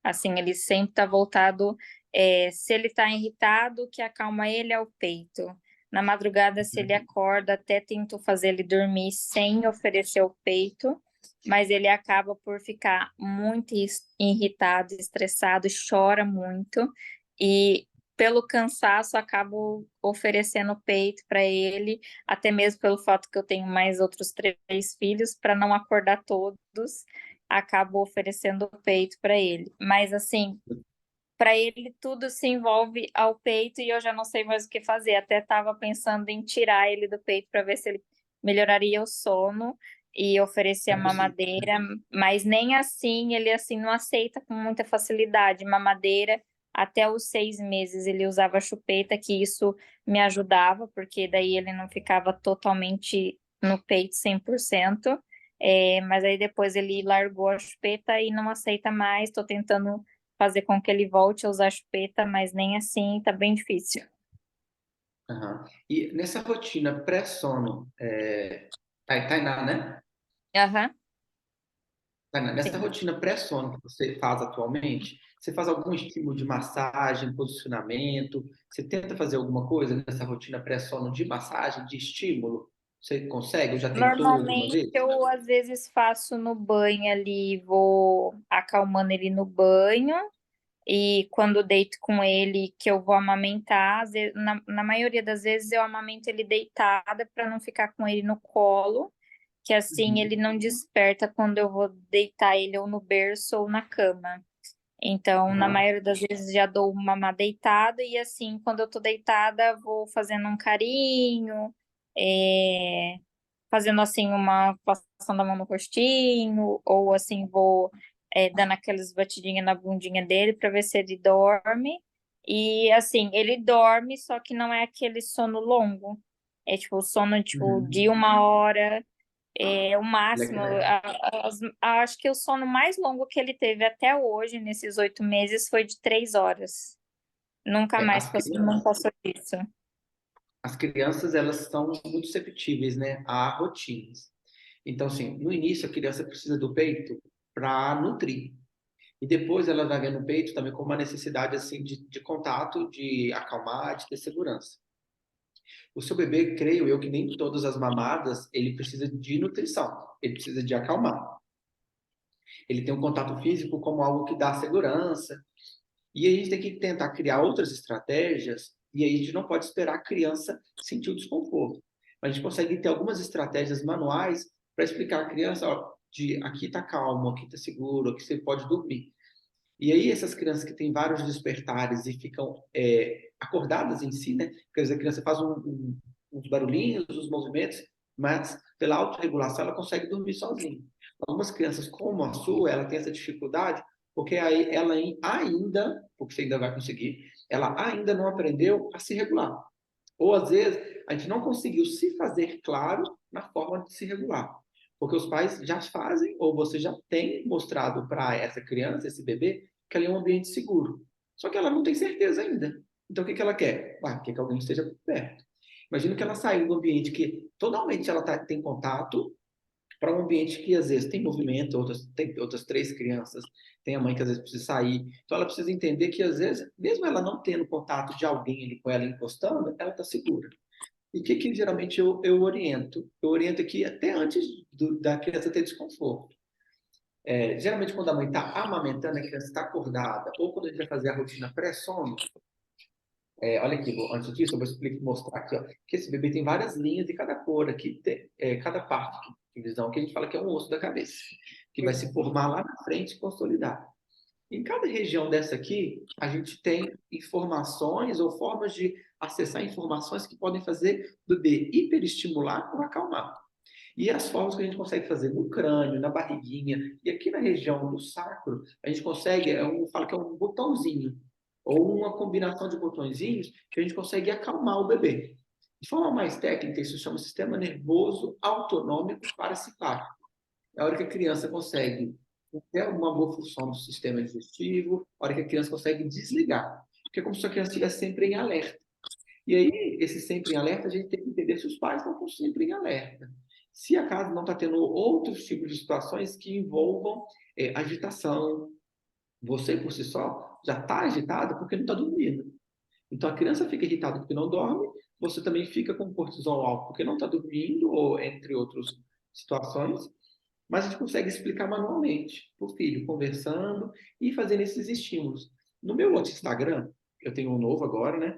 Assim, ele sempre está voltado. Se ele está irritado, o que acalma ele é o peito. Na madrugada, se ele acorda, até tento fazer ele dormir sem oferecer o peito, mas ele acaba por ficar muito irritado, estressado, chora muito, e pelo cansaço acabo oferecendo o peito para ele, até mesmo pelo fato que eu tenho mais outros 3 filhos, para não acordar todos, acabo oferecendo o peito para ele. Mas assim, para ele tudo se envolve ao peito e eu já não sei mais o que fazer. Até estava pensando em tirar ele do peito para ver se ele melhoraria o sono e oferecer a
É possível.
mamadeira, mas nem assim ele assim não aceita com muita facilidade mamadeira. Até os 6 meses ele usava chupeta, que isso me ajudava, porque daí ele não ficava totalmente no peito 100%. Mas aí depois ele largou a chupeta e não aceita mais. Estou tentando fazer com que ele volte a usar chupeta, mas nem assim tá bem difícil.
Aham. E nessa rotina pré-sono, Tainá, né?
Aham,
Tainá, nessa
sim.
rotina pré-sono que você faz atualmente, você faz algum estímulo de massagem, posicionamento? Você tenta fazer alguma coisa nessa rotina pré-sono de massagem, de estímulo? Você consegue? Ou já tentou alguma
Normalmente
vez?
eu às vezes faço no banho ali, vou acalmando ele no banho. E quando deito com ele, que eu vou amamentar, na maioria das vezes eu amamento ele deitada para não ficar com ele no colo, que assim
Uhum.
ele não desperta quando eu vou deitar ele ou no berço ou na cama. Então, na
Aham.
maioria das vezes já dou uma mamá deitada e assim, quando eu tô deitada, vou fazendo um carinho, é, fazendo assim passando a mão no rostinho, ou assim vou dando aquelas batidinhas na bundinha dele para ver se ele dorme. E assim, ele dorme, só que não é aquele sono longo. É tipo sono tipo de
Uhum.
1 hora, o máximo.
Legal.
Acho que o sono mais longo que ele teve até hoje, nesses 8 meses, foi de 3 horas. Nunca
É,
mais passou, não passou disso.
as crianças, elas são muito susceptíveis, né, a rotinas. Então, assim, no início, a criança precisa do peito para nutrir. E depois ela vai vendo o peito também com uma necessidade, assim, de contato, de acalmar, de ter segurança. O seu bebê, creio eu, que nem todas as mamadas, ele precisa de nutrição. Ele precisa de acalmar. Ele tem um contato físico como algo que dá segurança. E a gente tem que tentar criar outras estratégias, e aí a gente não pode esperar a criança sentir o desconforto. Mas a gente consegue ter algumas estratégias manuais para explicar à criança, ó, de aqui está calmo, aqui está seguro, aqui você pode dormir. E aí essas crianças que têm vários despertares e ficam acordadas em si, né? Quer dizer, a criança faz uns barulhinhos, uns movimentos, mas pela autorregulação ela consegue dormir sozinha. Algumas crianças, como a sua, ela tem essa dificuldade, porque aí ela ainda, porque você ainda vai conseguir, ela ainda não aprendeu a se regular. Ou às vezes a gente não conseguiu se fazer claro na forma de se regular. Porque os pais já fazem, ou você já tem mostrado para essa criança, esse bebê, que ela é um ambiente seguro. Só que ela não tem certeza ainda. Então o que ela quer? Quer que alguém esteja por perto. Imagina que ela saiu do ambiente que totalmente ela tem contato para um ambiente que às vezes tem movimento, tem outras 3 crianças, tem a mãe que às vezes precisa sair. Então ela precisa entender que às vezes, mesmo ela não tendo contato de alguém ali com ela encostando, ela está segura. E o que geralmente eu oriento? Eu oriento aqui até antes da criança ter desconforto. Geralmente quando a mãe está amamentando, a criança está acordada, ou quando a gente vai fazer a rotina pré-sono, olha aqui, antes disso, eu vou mostrar aqui, ó, que esse bebê tem várias linhas e cada cor aqui, cada parte que eles dão, que a gente fala que é um osso da cabeça, que vai se formar lá na frente e consolidar. Em cada região dessa aqui, a gente tem informações ou formas de acessar informações que podem fazer o bebê hiperestimular ou acalmar. E as formas que a gente consegue fazer no crânio, na barriguinha e aqui na região do sacro, a gente consegue, falo que é um botãozinho ou uma combinação de botõezinhos que a gente consegue acalmar o bebê. De forma mais técnica, isso chama sistema nervoso autonômico parasimpático. É a hora que a criança consegue ter uma boa função do sistema digestivo, a hora que a criança consegue desligar. Porque é como se a criança estivesse sempre em alerta. E aí, esse sempre em alerta, a gente tem que entender se os pais não estão sempre em alerta. Se a casa não está tendo outros tipos de situações que envolvam agitação, você por si só já está agitado porque não está dormindo. Então a criança fica irritada porque não dorme, você também fica com cortisol alto porque não está dormindo, ou entre outras situações, mas a gente consegue explicar manualmente para o filho, conversando e fazendo esses estímulos. No meu outro Instagram, eu tenho um novo agora, né?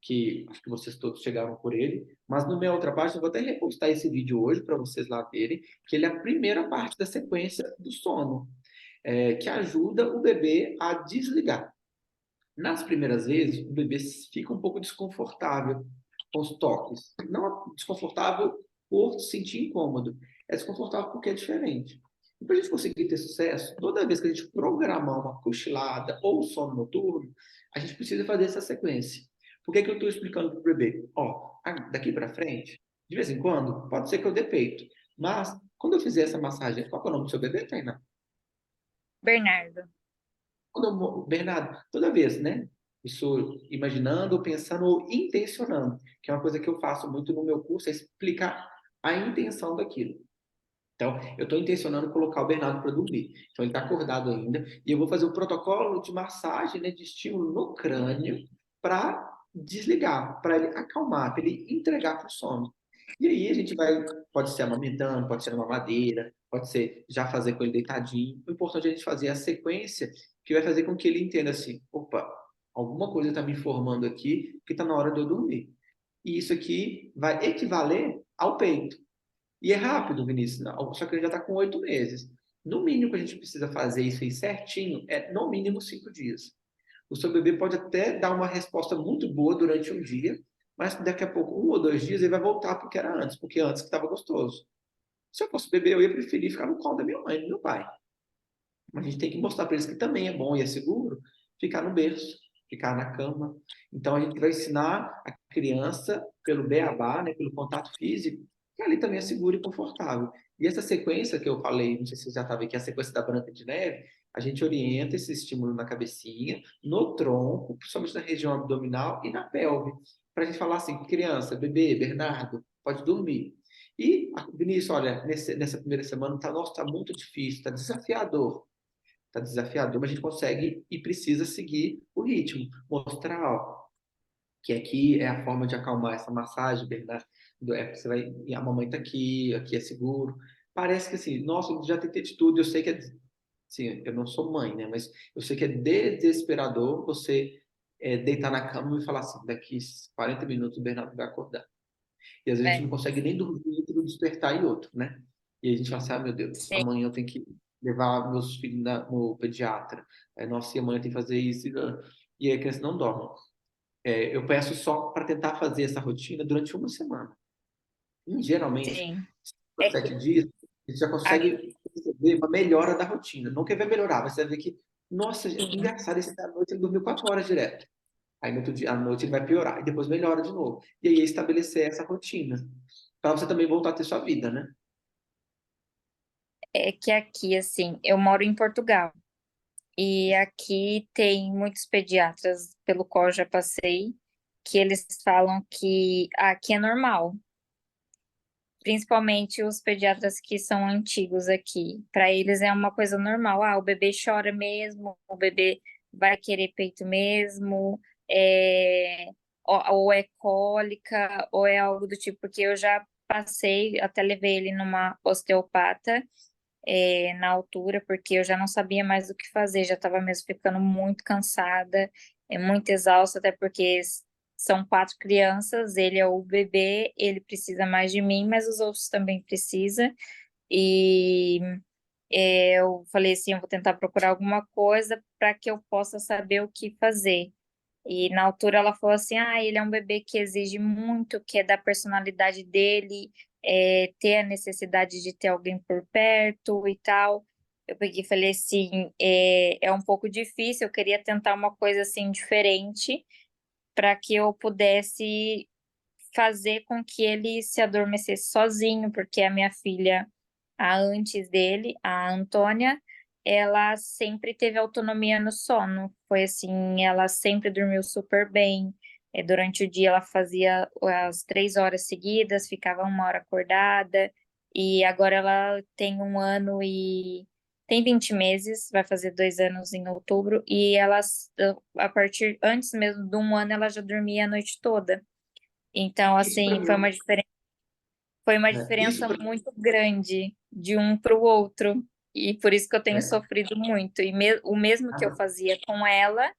Que acho que vocês todos chegaram por ele, mas no meu outra página eu vou até repostar esse vídeo hoje para vocês lá verem, que ele é a primeira parte da sequência do sono, que ajuda o bebê a desligar. Nas primeiras vezes, o bebê fica um pouco desconfortável com os toques. Não desconfortável por se sentir incômodo, é desconfortável porque é diferente. E para a gente conseguir ter sucesso, toda vez que a gente programar uma cochilada ou sono noturno, a gente precisa fazer essa sequência. Por que eu estou explicando para o bebê? Daqui para frente, de vez em quando, pode ser que eu dê peito. Mas, quando eu fizer essa massagem, qual é o nome do seu bebê, Tainá?
Bernardo.
Bernardo, toda vez, né? Isso imaginando, pensando ou intencionando, que é uma coisa que eu faço muito no meu curso, é explicar a intenção daquilo. Então, eu estou intencionando colocar o Bernardo para dormir. Então, ele está acordado ainda. E eu vou fazer o protocolo de massagem, né, de estímulo no crânio, para desligar, para ele acalmar, para ele entregar para o sono. E aí a gente pode ser amamentando, pode ser numa madeira, pode ser já fazer com ele deitadinho. O importante é a gente fazer a sequência que vai fazer com que ele entenda assim, opa, alguma coisa está me informando aqui que está na hora de eu dormir. E isso aqui vai equivaler ao peito. E é rápido, Vinícius, não, só que ele já está com 8 meses. No mínimo que a gente precisa fazer isso aí certinho é no mínimo 5 dias. O seu bebê pode até dar uma resposta muito boa durante um dia, mas daqui a pouco, 1 ou 2 dias, ele vai voltar para o que era antes, porque antes que estava gostoso. Se eu fosse bebê, eu ia preferir ficar no colo da minha mãe, do meu pai. Mas a gente tem que mostrar para eles que também é bom e é seguro ficar no berço, ficar na cama. Então a gente vai ensinar a criança pelo beabá, né, pelo contato físico, que ali também é seguro e confortável. E essa sequência que eu falei, não sei se você já estava aqui, a sequência da Branca de Neve, a gente orienta esse estímulo na cabecinha, no tronco, principalmente na região abdominal e na pelve, para a gente falar assim, criança, bebê, Bernardo, pode dormir. E, Vinícius, olha, nessa primeira semana, nossa, tá muito difícil, tá desafiador. Tá desafiador, mas a gente consegue e precisa seguir o ritmo. Mostrar, ó, que aqui é a forma de acalmar essa massagem, Bernardo. Você vai, e a mamãe tá aqui é seguro. Parece que assim, nossa, eu já tentei de tudo, eu sei que é, assim, eu não sou mãe, né? Mas eu sei que é desesperador você deitar na cama e falar assim, daqui 40 minutos o Bernardo vai acordar. E às vezes a gente
É,
não consegue nem dormir entre um despertar e outro, né? E a gente fala assim, ah, meu Deus,
sim,
amanhã eu tenho que levar meus filhos no pediatra. Nossa, e amanhã tem que fazer isso. E aí a criança não dorme. Eu peço só para tentar fazer essa rotina durante uma semana. E, geralmente,
sim.
por
É que
7 dias, a gente já consegue perceber uma melhora da rotina. Não que vai melhorar, mas você vai ver que, nossa,
aqui,
engraçado, esse da noite ele dormiu 4 horas direto. Aí no outro dia, à noite ele vai piorar, e depois melhora de novo. E aí é estabelecer essa rotina, para você também voltar a ter sua vida, né?
é que aqui, assim, eu moro em Portugal. E aqui tem muitos pediatras pelo qual eu já passei, que eles falam que aqui é normal, principalmente os pediatras que são antigos aqui. Para eles é uma coisa normal. Ah, o bebê chora mesmo, o bebê vai querer peito mesmo, é, ou é cólica, ou é algo do tipo, porque eu já passei, até levei ele numa osteopata na altura, porque eu já não sabia mais o que fazer, já estava mesmo ficando muito cansada, muito exausta, até porque são 4 crianças, ele é o bebê, ele precisa mais de mim, mas os outros também precisam, e eu falei assim, eu vou tentar procurar alguma coisa para que eu possa saber o que fazer. E na altura ela falou assim: ah, ele é um bebê que exige muito, que é da personalidade dele, ter a necessidade de ter alguém por perto e tal. Eu peguei e falei assim: é um pouco difícil, eu queria tentar uma coisa assim diferente para que eu pudesse fazer com que ele se adormecesse sozinho, porque a minha filha, a antes dele, a Antônia, ela sempre teve autonomia no sono. Foi assim, ela sempre dormiu super bem. Durante o dia ela fazia as 3 horas seguidas, ficava 1 hora acordada, e agora ela tem 1 ano e tem 20 meses, vai fazer 2 anos em outubro, e ela, a partir, antes mesmo de 1 ano, ela já dormia a noite toda. Então,
Isso para
assim,
mim,
foi uma
né? Isso
diferença
pra...
muito grande de um para o outro. E por isso que eu tenho
é,
sofrido muito. E o mesmo que eu fazia com ela,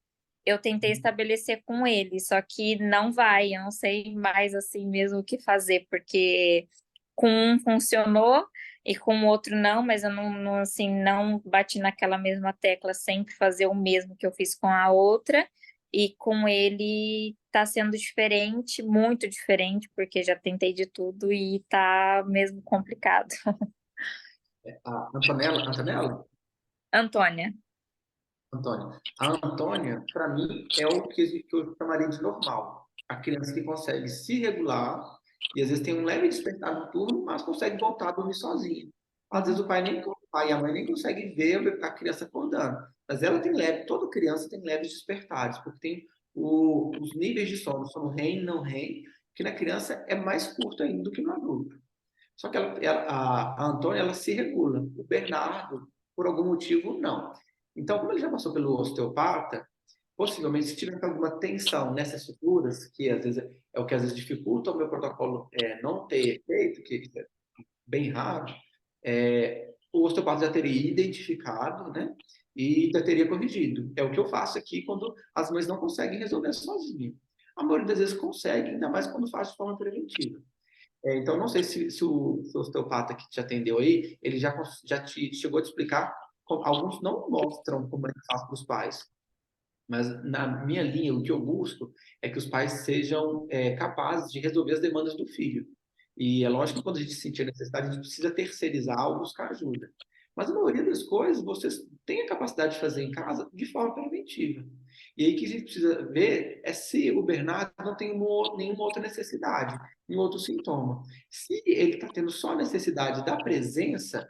eu tentei estabelecer com ele, só que não vai, eu não sei mais assim mesmo o que fazer, porque com um funcionou e com o outro não, mas eu assim, não bati naquela mesma tecla sempre fazer o mesmo que eu fiz com a outra, e com ele tá sendo diferente, muito diferente, porque já tentei de tudo e tá mesmo complicado.
a Antonella,
Antônia,
Antônia. A Antônia, para mim, é o que eu chamaria de normal. A criança que consegue se regular e às vezes tem um leve despertar noturno, mas consegue voltar a dormir sozinha. Às vezes o pai e a mãe nem conseguem ver a criança acordando. Mas ela tem leve, toda criança tem leves despertares, porque tem os níveis de sono REM, não REM, que na criança é mais curto ainda do que no adulto. Só que a Antônia, ela se regula. O Bernardo, por algum motivo, não. Então, como ele já passou pelo osteopata, possivelmente, se tiver alguma tensão nessas estruturas, que às vezes é o que às vezes dificulta o meu protocolo não ter efeito, que é bem raro, o osteopata já teria identificado, né? E já teria corrigido. É o que eu faço aqui quando as mães não conseguem resolver sozinhas. A maioria das vezes consegue, ainda mais quando faz de forma preventiva. Então, não sei se o osteopata que te atendeu aí, ele já te chegou a te explicar. Alguns não mostram como é que faz para os pais, mas na minha linha, o que eu busco é que os pais sejam capazes de resolver as demandas do filho. E é lógico que quando a gente sentir a necessidade, a gente precisa terceirizar ou buscar ajuda. Mas a maioria das coisas vocês têm a capacidade de fazer em casa de forma preventiva. E aí o que a gente precisa ver é se o Bernardo não tem nenhuma outra necessidade, nenhum outro sintoma. Se ele está tendo só necessidade da presença,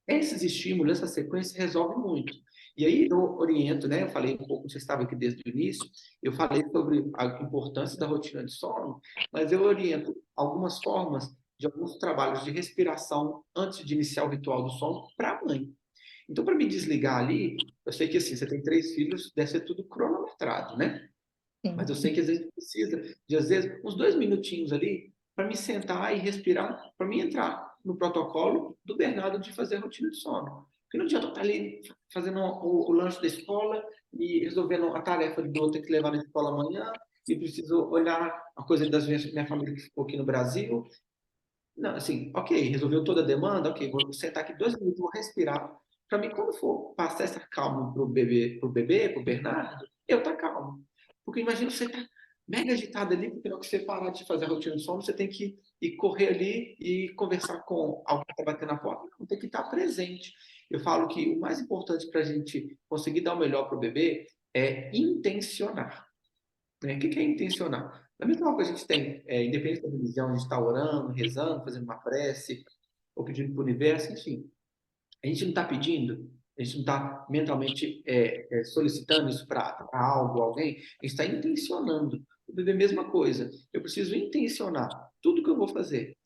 esses estímulos, essa sequência resolve muito. E aí eu oriento, né? Eu falei um pouco, você estava aqui desde o início, eu falei sobre a importância da rotina de sono, mas eu oriento algumas formas de alguns trabalhos de respiração antes de iniciar o ritual do sono para a mãe. Então, para me desligar ali, eu sei que assim, você tem 3 filhos, deve ser tudo cronometrado, né? Mas
Sim.
eu sei que às vezes precisa de, às vezes, uns 2 minutinhos ali para me sentar e respirar, para me entrar no protocolo do Bernardo de fazer a rotina de sono. Porque não adianta eu estar ali fazendo o lanche da escola e resolvendo a tarefa do outro ter que levar na escola amanhã e preciso olhar a coisa das minha família que ficou aqui no Brasil. Não, assim, ok, resolveu toda a demanda, ok, vou sentar aqui 2 minutos, vou respirar. Para mim, quando for passar essa calma pro Bernardo, eu tá calmo. Porque imagina você tá mega agitado ali, porque na hora que você parar de fazer a rotina de sono, você tem que ir correr ali e conversar com alguém que está batendo na porta. Não, tem que estar presente. Eu falo que o mais importante para a gente conseguir dar o melhor pro bebê é intencionar. Né? O que é intencionar? Da mesma forma que a gente tem, independente da religião, a gente está orando, rezando, fazendo uma prece, ou pedindo para o universo, enfim. A gente não está pedindo, a gente não está mentalmente solicitando isso para algo, alguém, a gente está intencionando. O bebê é a mesma coisa. Eu preciso intencionar tudo que eu vou fazer.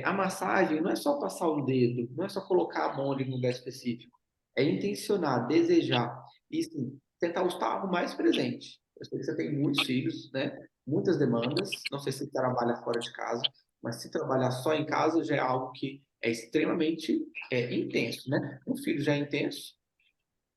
A massagem não é só passar o dedo, não é só colocar a mão ali num lugar específico. É intencionar, desejar e sim, tentar estar o mais presente. Eu sei que você tem muitos filhos, né? Muitas demandas. Não sei se você trabalha fora de casa, mas se trabalhar só em casa já é algo que é extremamente intenso, né? Um filho já é intenso,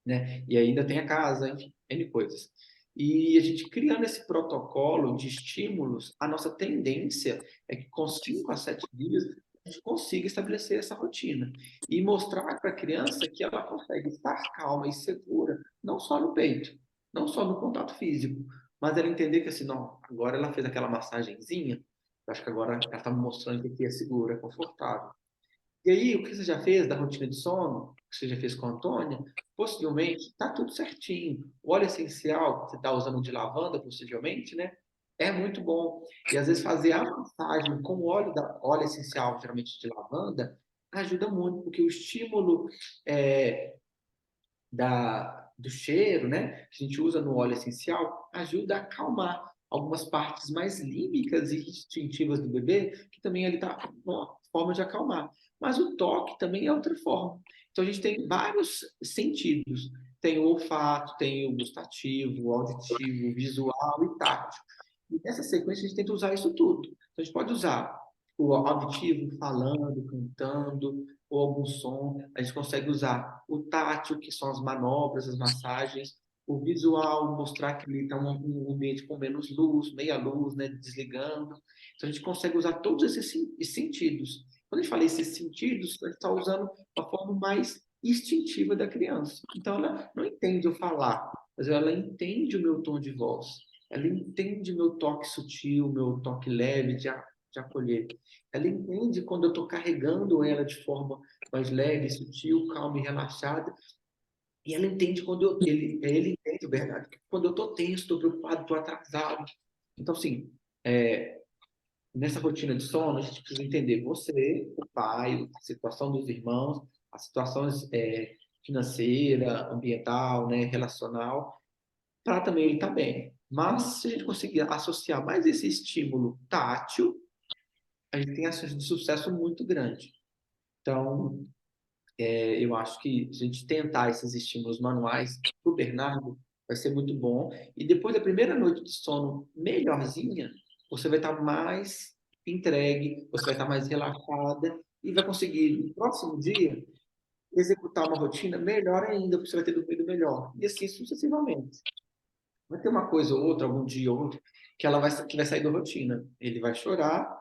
né? E ainda tem a casa, enfim, N coisas. E a gente criando esse protocolo de estímulos, a nossa tendência é que com 5 a 7 dias a gente consiga estabelecer essa rotina e mostrar para a criança que ela consegue estar calma e segura, não só no peito, não só no contato físico, mas ela entender que assim, não, agora ela fez aquela massagenzinha, eu acho que agora ela está me mostrando que aqui é segura, é confortável. E aí, o que você já fez da rotina de sono, que você já fez com a Antônia, possivelmente está tudo certinho. O óleo essencial, que você está usando de lavanda, possivelmente, né? É muito bom. E às vezes fazer a massagem com o óleo essencial, geralmente de lavanda, ajuda muito, porque o estímulo é, do cheiro, né, que a gente usa no óleo essencial, ajuda a acalmar algumas partes mais límbicas e instintivas do bebê, que também ele está uma forma de acalmar. Mas o toque também é outra forma. Então a gente tem vários sentidos. Tem o olfato, tem o gustativo, o auditivo, o visual e tátil. E nessa sequência a gente tenta usar isso tudo. Então a gente pode usar o auditivo falando, cantando, ou algum som. A gente consegue usar o tátil, que são as manobras, as massagens, o visual, mostrar que ele está um ambiente com menos luz, meia luz, né, desligando. Então a gente consegue usar todos esses sentidos. Quando a gente fala esses sentidos, a gente está usando a forma mais instintiva da criança. Então ela não entende eu falar, mas ela entende o meu tom de voz. Ela entende o meu toque sutil, o meu toque leve de acolher. Ela entende quando eu estou carregando ela de forma mais leve, sutil, calma e relaxada. E ela entende quando ele entende, verdade, quando eu estou tenso, estou preocupado, estou atrasado. Então, assim, nessa rotina de sono, a gente precisa entender você, o pai, a situação dos irmãos, as situações financeira, ambiental, né, relacional, para também ele estar bem. Mas se a gente conseguir associar mais esse estímulo tátil, a gente tem ações de sucesso muito grande. Então, eu acho que se a gente tentar esses estímulos manuais para o Bernardo, vai ser muito bom. E depois da primeira noite de sono melhorzinha, você vai estar mais entregue, você vai estar mais relaxada e vai conseguir, no próximo dia, executar uma rotina melhor ainda, porque você vai ter dormido melhor. E assim sucessivamente. Vai ter uma coisa ou outra, algum dia ou outro, que vai sair da rotina. Ele vai chorar,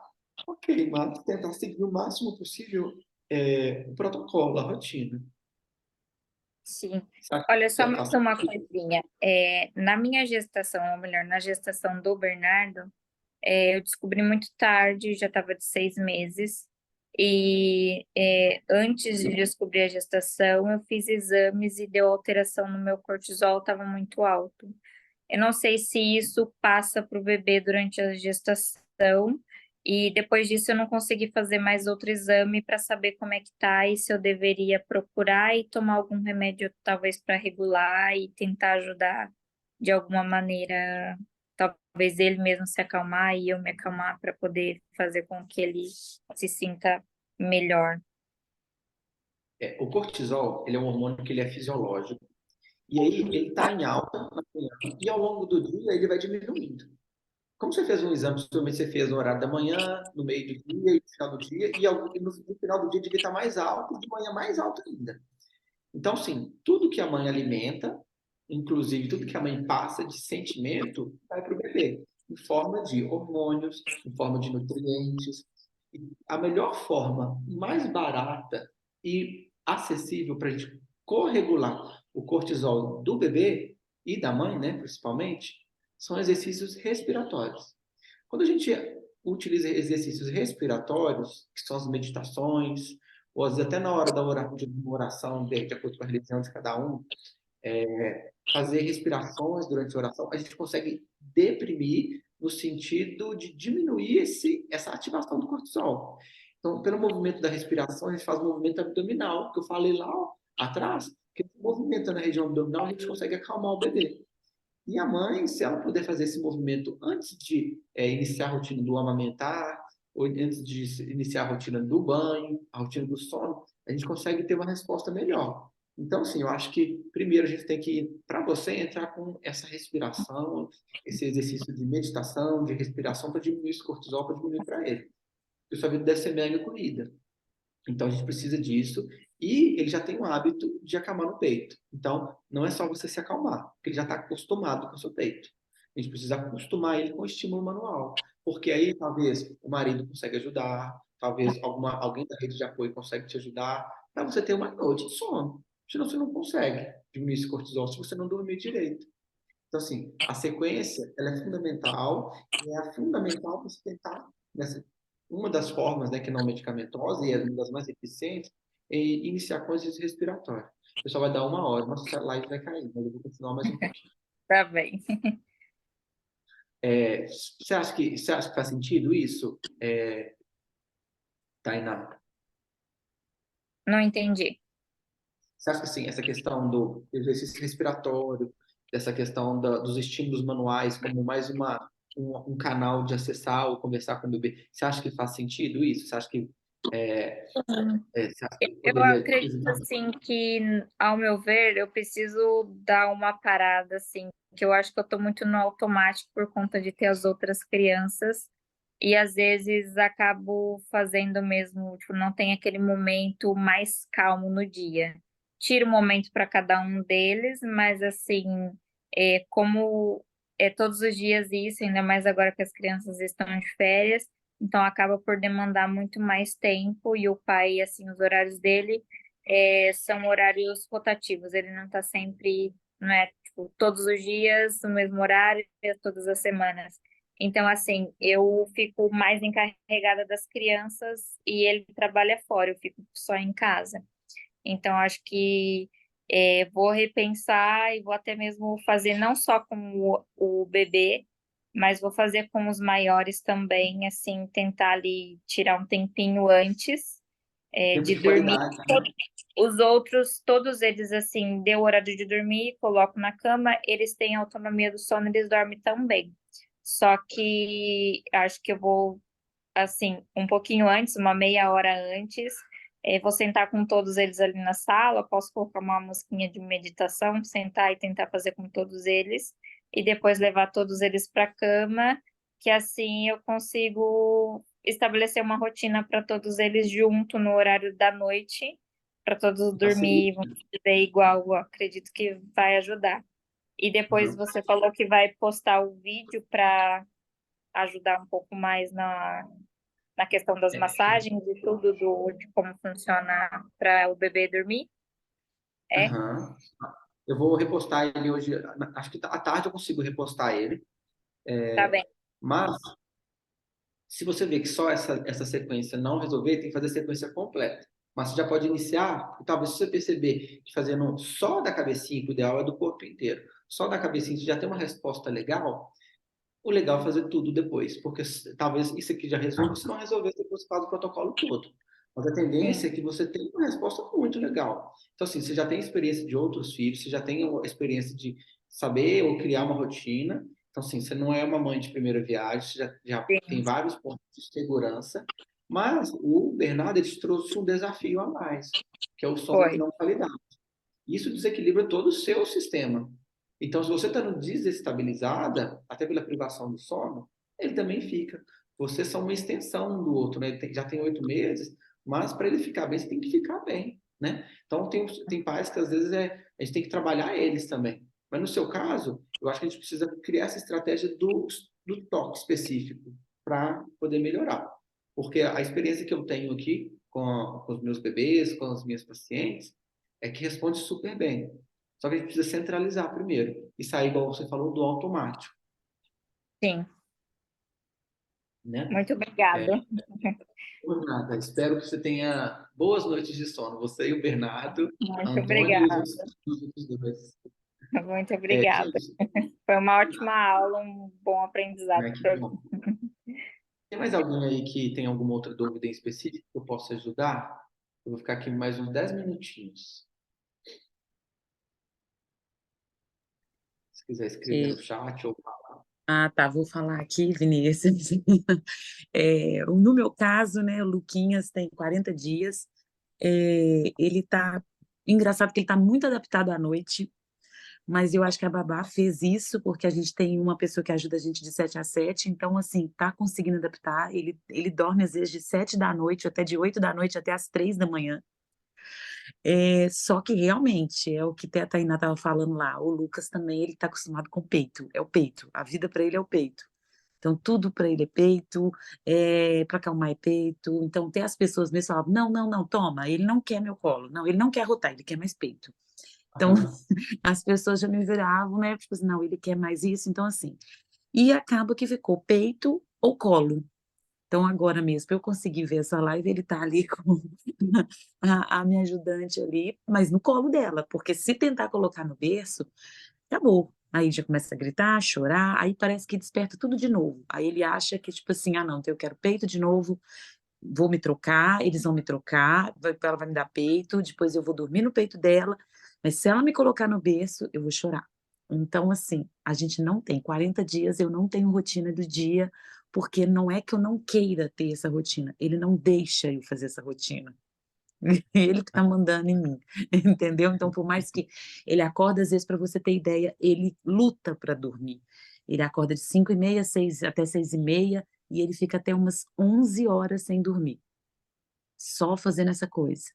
ok, mas tentar seguir o máximo possível o protocolo, a rotina.
Sim.
Sabe?
Olha, só
É
mais
fácil.
uma coisinha. Na minha gestação, ou melhor, na gestação do Bernardo, eu descobri muito tarde, já estava de 6 meses. E antes de descobrir a gestação, eu fiz exames e deu alteração no meu cortisol, estava muito alto. Eu não sei se isso passa para o bebê durante a gestação, e depois disso eu não consegui fazer mais outro exame para saber como é que tá e se eu deveria procurar e tomar algum remédio, talvez para regular e tentar ajudar de alguma maneira, talvez ele mesmo se acalmar e eu me acalmar para poder fazer com que ele se sinta melhor.
O cortisol, ele é um hormônio que ele é fisiológico. E aí ele está em alta na manhã, e ao longo do dia ele vai diminuindo. Como você fez um exame, possivelmente você fez no horário da manhã, no meio do dia e no final do dia, e no final do dia devia estar mais alto, e de manhã mais alto ainda. Então, sim, tudo que a mãe alimenta, inclusive tudo que a mãe passa de sentimento, vai para o bebê, em forma de hormônios, em forma de nutrientes. E a melhor forma, mais barata e acessível para a gente corregular o cortisol do bebê e da mãe, né, principalmente, são exercícios respiratórios. Quando a gente utiliza exercícios respiratórios, que são as meditações, ou às vezes até na hora de uma oração, de acordo com a religião de cada um, fazer respirações durante a oração, a gente consegue deprimir no sentido de diminuir essa ativação do cortisol. Então, pelo movimento da respiração, a gente faz o movimento abdominal, que eu falei lá atrás, que movimenta na região abdominal, a gente consegue acalmar o bebê. E a mãe, se ela puder fazer esse movimento antes de iniciar a rotina do amamentar, ou antes de iniciar a rotina do banho, a rotina do sono, a gente consegue ter uma resposta melhor. Então, assim, eu acho que primeiro a gente tem que, para você, entrar com essa respiração, esse exercício de meditação, de respiração, para diminuir esse cortisol, para diminuir para ele. Porque sua vida deve ser mega corrida. Então a gente precisa disso. E ele já tem o hábito de acalmar no peito. Então não é só você se acalmar, porque ele já está acostumado com o seu peito. A gente precisa acostumar ele com o estímulo manual. Porque aí talvez o marido consegue ajudar, talvez alguém da rede de apoio consegue te ajudar, para você ter uma noite de sono. Senão você não consegue diminuir esse cortisol se você não dormir direito. Então, assim, a sequência ela é fundamental e é fundamental você tentar, uma das formas, né, que não medicamentosa e é uma das mais eficientes, é iniciar com exercício respiratório. O pessoal vai dar 1 hora, nossa live vai cair, mas eu vou continuar mais um pouquinho.
Tá bem.
Você acha que faz sentido isso, Tainá?
Não entendi.
Você acha que assim, essa questão do exercício respiratório, dessa questão dos estímulos manuais como mais um canal de acessar ou conversar com o bebê, você acha que faz sentido isso? Você acha que, você acha que
Eu
poderia
acredito
ajudar?
assim que, ao meu ver, eu preciso dar uma parada assim, que eu acho que eu estou muito no automático por conta de ter as outras crianças e às vezes acabo fazendo mesmo, tipo, não tem aquele momento mais calmo no dia. Tiro um momento para cada um deles, mas assim, como é todos os dias isso, ainda mais agora que as crianças estão de férias, então acaba por demandar muito mais tempo e o pai, assim, os horários dele são horários rotativos, ele não está sempre, não é, tipo, todos os dias no mesmo horário, todas as semanas. Então, assim, eu fico mais encarregada das crianças e ele trabalha fora, eu fico só em casa. Então, acho que vou repensar e vou até mesmo fazer não só com o bebê, mas vou fazer com os maiores também, assim, tentar ali tirar um tempinho antes
Tempo
de
de
dormir.
qualidade, né?
Os outros, todos eles, assim, deu horário de dormir, coloco na cama, eles têm autonomia do sono, eles dormem também. Só que acho que eu vou, assim, um pouquinho antes, uma meia hora antes, Vou sentar com todos eles ali na sala, posso colocar uma musiquinha de meditação, sentar e tentar fazer com todos eles, e depois levar todos eles para a cama, que assim eu consigo estabelecer uma rotina para todos eles junto no horário da noite, para todos dormir,
Facilita.
vamos dizer, igual, eu acredito que vai ajudar. E depois
Uhum.
você falou que vai postar o vídeo para ajudar um pouco mais na questão das
É,
massagens e tudo de como funciona para o bebê dormir. É?
aham. Eu vou repostar ele hoje. Acho que à tarde eu consigo repostar ele.
Tá bem.
Mas, se você vê que só essa sequência não resolver, tem que fazer a sequência completa. Mas você já pode iniciar, e talvez se você perceber que fazendo só da cabecinha, que o ideal é do corpo inteiro, só da cabecinha você já tem uma resposta legal, o legal é fazer tudo depois, porque talvez isso aqui já resolva, se não resolver, você faz o protocolo todo. Mas a
Sim,
tendência é que você tenha uma resposta muito legal. Então, assim, você já tem experiência de outros filhos, você já tem a experiência de saber ou criar uma rotina. Então, assim, você não é uma mãe de primeira viagem, você já tem
sim,
vários pontos de segurança. Mas o Bernardo, ele te trouxe um desafio a mais, que é o sono de
foi.
não qualidade. Isso desequilibra todo o seu sistema. Então, se você está desestabilizada, até pela privação do sono, ele também fica. Vocês são uma extensão um do outro, né? Ele já tem 8 meses, mas para ele ficar bem, você tem que ficar bem, né? Então, tem pais que às vezes a gente tem que trabalhar eles também. Mas no seu caso, eu acho que a gente precisa criar essa estratégia do toque específico para poder melhorar. Porque a experiência que eu tenho aqui com os meus bebês, com as minhas pacientes, é que responde super bem. Só que a gente precisa centralizar primeiro e sair, igual você falou, do automático,
Sim,
né?
muito
É,
obrigada.
por nada. Espero que você tenha boas noites de sono. Você e o Bernardo,
Muito
Antônio e
obrigada.
os dois.
Muito obrigada.
Gente,
Foi uma ótima aula, um bom aprendizado
né, que
para
bom. Tem mais alguém aí que tem alguma outra dúvida em específico que eu possa ajudar? Eu vou ficar aqui mais uns 10 minutinhos. Se quiser escrever no
E-
chat ou...
ah, tá, vou falar aqui, Vinícius. No meu caso, né, o Luquinhas tem 40 dias. Ele tá. Engraçado que ele tá muito adaptado à noite, mas eu acho que a babá fez isso porque a gente tem uma pessoa que ajuda a gente de 7 a 7, então, assim, tá conseguindo adaptar. Ele dorme às vezes de 7 da noite até de 8 da noite até às 3 da manhã. Só que realmente é o que a Tainá estava falando lá. O Lucas também, ele está acostumado com peito, é o peito. A vida para ele é o peito. Então, tudo para ele é peito, para acalmar é peito. Então, tem as pessoas mesmo que falavam: não, não, não, toma, ele não quer meu colo. Não, ele não quer rotar, ele quer mais peito. Então,
Aham.
as pessoas já me viravam, né? Tipo assim, não, ele quer mais isso. Então, assim. E acaba que ficou peito ou colo. Então, agora mesmo, eu consegui ver essa live, ele tá ali com a minha ajudante ali, mas no colo dela, porque se tentar colocar no berço, acabou. Aí já começa a gritar, chorar, aí parece que desperta tudo de novo. Aí ele acha que, tipo assim, ah, não, então eu quero peito de novo, vou me trocar, eles vão me trocar, ela vai me dar peito, depois eu vou dormir no peito dela, mas se ela me colocar no berço, eu vou chorar. Então, assim, a gente não tem 40 dias, eu não tenho rotina do dia, porque não é que eu não queira ter essa rotina, ele não deixa eu fazer essa rotina. Ele que tá mandando em mim, entendeu? Então, por mais que ele acorda, às vezes, para você ter ideia, ele luta para dormir. Ele acorda de 5h30, 6 até 6h30, e ele fica até umas 11 horas sem dormir, só fazendo essa coisa.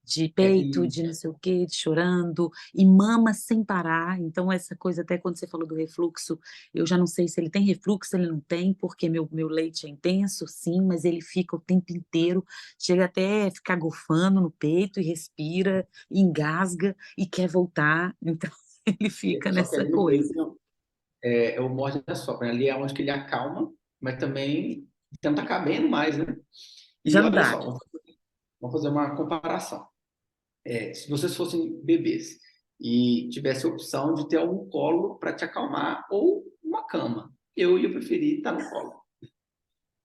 De peito,
E
de não sei o quê, de chorando, e mama sem parar. Então, essa coisa, até quando você falou do refluxo, eu já não sei se ele tem refluxo, se ele não tem, porque meu leite é intenso, sim, mas ele fica o tempo inteiro, chega até a ficar gofando no peito, e respira, e engasga, e quer voltar. Então, ele fica
só que
nessa
ali no
coisa.
peito é o morde da sopra, né? Ali é onde que ele acalma, mas também não tá cabendo mais, né?
Já
E
não
olha
dá.
só, vamos fazer uma comparação. Se vocês fossem bebês e tivesse a opção de ter algum colo para te acalmar ou uma cama, eu ia preferir estar no colo.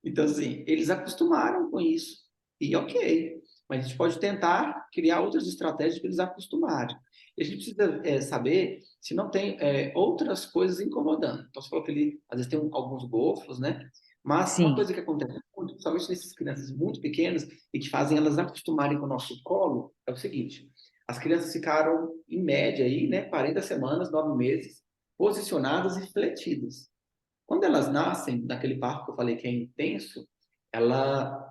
Então, assim, eles acostumaram com isso. E ok. Mas a gente pode tentar criar outras estratégias para eles acostumarem. E a gente precisa saber se não tem outras coisas incomodando. Então, você falou que ele, às vezes, tem alguns gofos, né? Mas uma
Sim,
coisa que acontece muito, principalmente nessas crianças muito pequenas e que fazem elas acostumarem com o nosso colo, é o seguinte: as crianças ficaram, em média, aí, né, 40 semanas, 9 meses, posicionadas e fletidas. Quando elas nascem, naquele parto que eu falei que é intenso, ela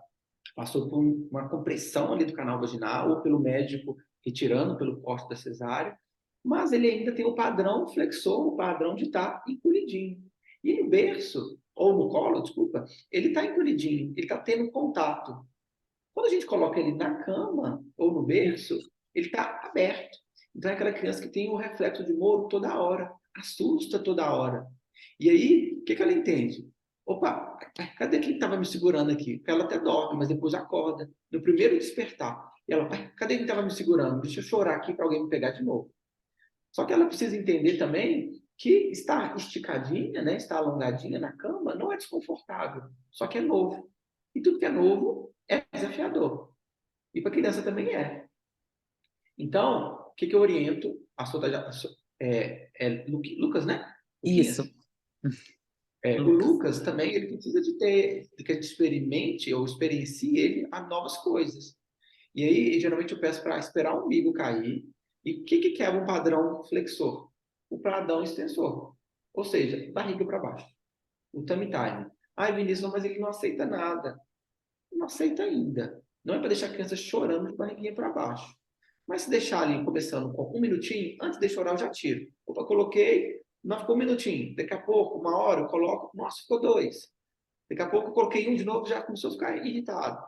passou por uma compressão ali do canal vaginal, ou pelo médico retirando pelo corte da cesárea, mas ele ainda tem o padrão flexor, o padrão de estar encolhidinho. E no berço, ou no colo, desculpa, ele está encolhidinho, ele está tendo contato. Quando a gente coloca ele na cama ou no berço, ele está aberto. Então é aquela criança que tem o reflexo de Moro toda hora, assusta toda hora. E aí, o que, que ela entende? Opa, cadê quem estava me segurando aqui? Porque ela até dorme, mas depois acorda. No primeiro despertar. E ela, pai, cadê quem estava me segurando? Deixa eu chorar aqui para alguém me pegar de novo. Só que ela precisa entender também que estar esticadinha, né, estar alongadinha na cama não é desconfortável, só que é novo. E tudo que é novo é desafiador. E para a criança também é. Então, o que, que eu oriento? Lucas, né?
isso,
Luquinhas. O
Lucas.
Lucas também ele precisa de que a gente experimente ou experiencie ele a novas coisas. E aí, geralmente, eu peço para esperar o umbigo cair. E o que, que quebra um padrão flexor? O padrão extensor. Ou seja, barriga para baixo. O tummy time. Ai, Vinícius, mas ele não aceita nada. Não aceita ainda. Não é para deixar a criança chorando de barriguinha para baixo. Mas se deixar ali começando com 1 minutinho, antes de chorar eu já tiro. Opa, coloquei, não ficou 1 minutinho. Daqui a pouco, 1 hora, eu coloco, nossa, ficou 2. Daqui a pouco eu coloquei um de novo, já começou a ficar irritado.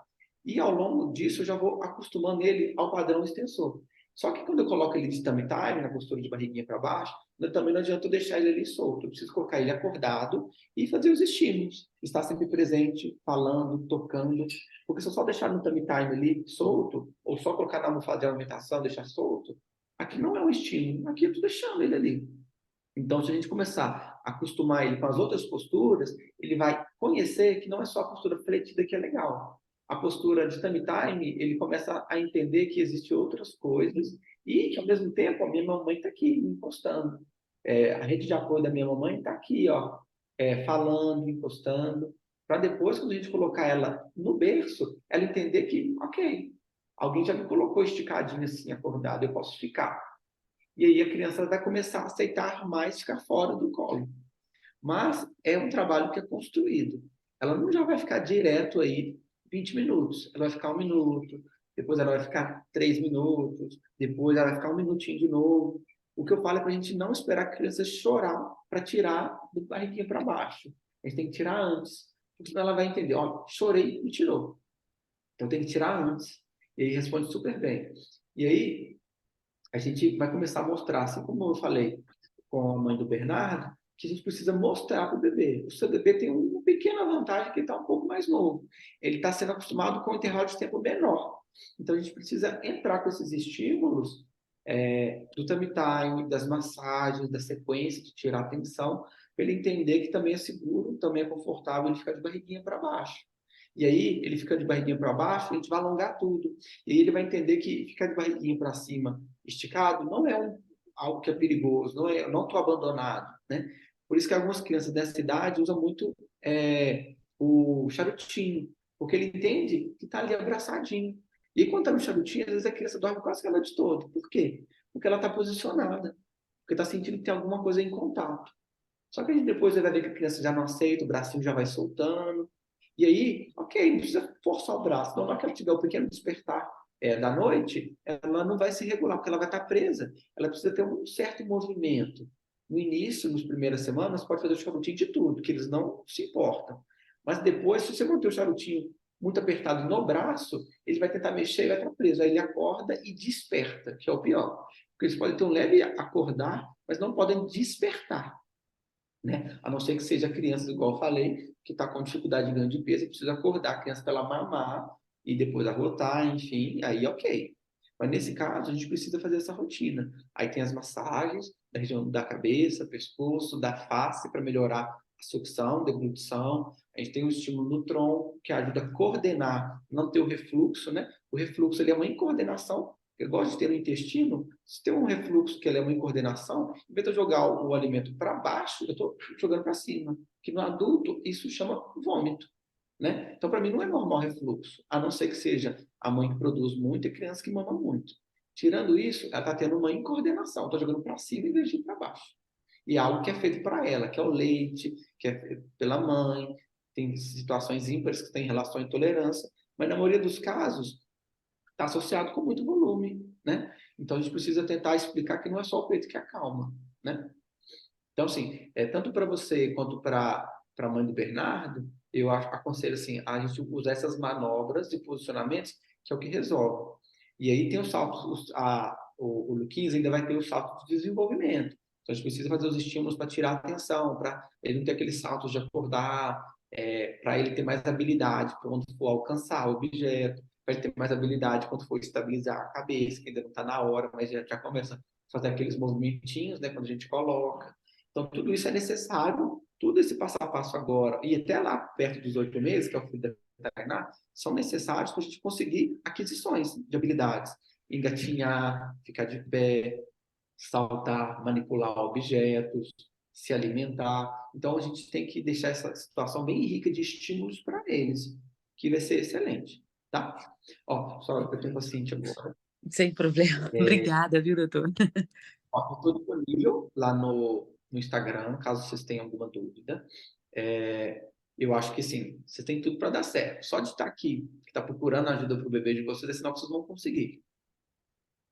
E ao longo disso eu já vou acostumando ele ao padrão extensor. Só que quando eu coloco ele de tummy time, na postura de barriguinha para baixo, também não adianta eu deixar ele ali solto. Eu preciso colocar ele acordado e fazer os estímulos. Estar sempre presente, falando, tocando. Porque se eu só deixar no tummy time ali solto, ou só colocar na almofada de alimentação, deixar solto, aqui não é um estímulo. Aqui eu estou deixando ele ali. Então, se a gente começar a acostumar ele com as outras posturas, ele vai conhecer que não é só a postura fletida que é legal. A postura de tummy time, ele começa a entender que existem outras coisas e que, ao mesmo tempo, a minha mamãe está aqui me encostando. A rede de apoio da minha mamãe está aqui, ó, falando, encostando, para depois, quando a gente colocar ela no berço, ela entender que, ok, alguém já me colocou esticadinho assim, acordado, eu posso ficar. E aí a criança vai começar a aceitar mais ficar fora do colo. Mas é um trabalho que é construído. Ela não já vai ficar direto aí 20 minutos. Ela vai ficar 1 minuto, depois ela vai ficar 3 minutos, depois ela vai ficar 1 minutinho de novo. O que eu falo é para a gente não esperar a criança chorar para tirar do barriguinha para baixo. A gente tem que tirar antes. Porque senão ela vai entender, ó, chorei e tirou. Então tem que tirar antes. E aí responde super bem. E aí, a gente vai começar a mostrar, assim como eu falei com a mãe do Bernardo, que a gente precisa mostrar para o bebê. O seu bebê tem uma pequena vantagem que ele está um pouco mais novo. Ele está sendo acostumado com um intervalo de tempo menor. Então, a gente precisa entrar com esses estímulos do tummy time, das massagens, da sequência, de tirar a tensão, para ele entender que também é seguro, também é confortável ele ficar de barriguinha para baixo. E aí, ele fica de barriguinha para baixo, a gente vai alongar tudo. E aí ele vai entender que ficar de barriguinha para cima esticado não é algo que é perigoso, não é, eu não estou abandonado, né? Por isso que algumas crianças dessa idade usam muito o charutinho, porque ele entende que está ali abraçadinho. E quando está no charutinho, às vezes a criança dorme quase que ela de todo. Por quê? Porque ela está posicionada, porque está sentindo que tem alguma coisa em contato. Só que a gente depois vai ver que a criança já não aceita, o bracinho já vai soltando. E aí, ok, não precisa forçar o braço. Então, na hora que ela tiver o pequeno despertar da noite, ela não vai se regular, porque ela vai estar presa. Ela precisa ter um certo movimento. No início, nas primeiras semanas, pode fazer o charutinho de tudo, que eles não se importam. Mas depois, se você manter o charutinho muito apertado no braço, ele vai tentar mexer e vai estar preso. Aí ele acorda e desperta, que é o pior. Porque eles podem ter um leve acordar, mas não podem despertar, né? A não ser que seja criança, igual eu falei, que está com dificuldade de ganho de peso, precisa acordar a criança para ela mamar e depois arrotar, enfim, aí ok. Mas nesse caso, a gente precisa fazer essa rotina. Aí tem as massagens da região da cabeça, pescoço, da face para melhorar a sucção, deglutição. A gente tem o estímulo no tronco, que ajuda a coordenar, não ter o refluxo, né? O refluxo ele é uma incoordenação Eu gosto de ter no intestino, se tem um refluxo, que ele é uma incoordenação, em vez de eu jogar o alimento para baixo, eu estou jogando para cima. Que no adulto, isso chama vômito, né? Então, para mim, não é normal refluxo, a não ser que seja a mãe que produz muito e a criança que mama muito. Tirando isso, ela está tendo uma incoordenação, está jogando para cima em vez de ir para baixo. E é algo que é feito para ela, que é o leite, que é feito pela mãe, tem situações ímpares que têm relação à intolerância, mas na maioria dos casos está associado com muito volume, né? Então a gente precisa tentar explicar que não é só o peito que acalma, né? Então, assim, tanto para você quanto para a mãe do Bernardo, eu aconselho assim, a gente usar essas manobras e posicionamentos, que é o que resolve. E aí tem os saltos, o Luquinhas ainda vai ter os saltos de desenvolvimento. Então a gente precisa fazer os estímulos para tirar a atenção, para ele não ter aqueles saltos de acordar, para ele ter mais habilidade quando for alcançar o objeto, para ele ter mais habilidade quando for estabilizar a cabeça, que ainda não está na hora, mas já começa a fazer aqueles movimentinhos, né, quando a gente coloca. Então, tudo isso é necessário, tudo esse passo a passo agora, e até lá perto dos 8 meses, que é o fim da Tainá, são necessários para a gente conseguir aquisições de habilidades. Engatinhar, ficar de pé, saltar, manipular objetos, se alimentar. Então, a gente tem que deixar essa situação bem rica de estímulos para eles, que vai ser excelente, tá? Ó, só que eu tenho paciente agora.
Sem problema. Obrigada, viu, doutor?
Estou disponível lá no Instagram, caso vocês tenham alguma dúvida. Eu acho que sim, você tem tudo para dar certo. Só de estar aqui, que está procurando ajuda para o bebê de vocês, é sinal que vocês vão conseguir.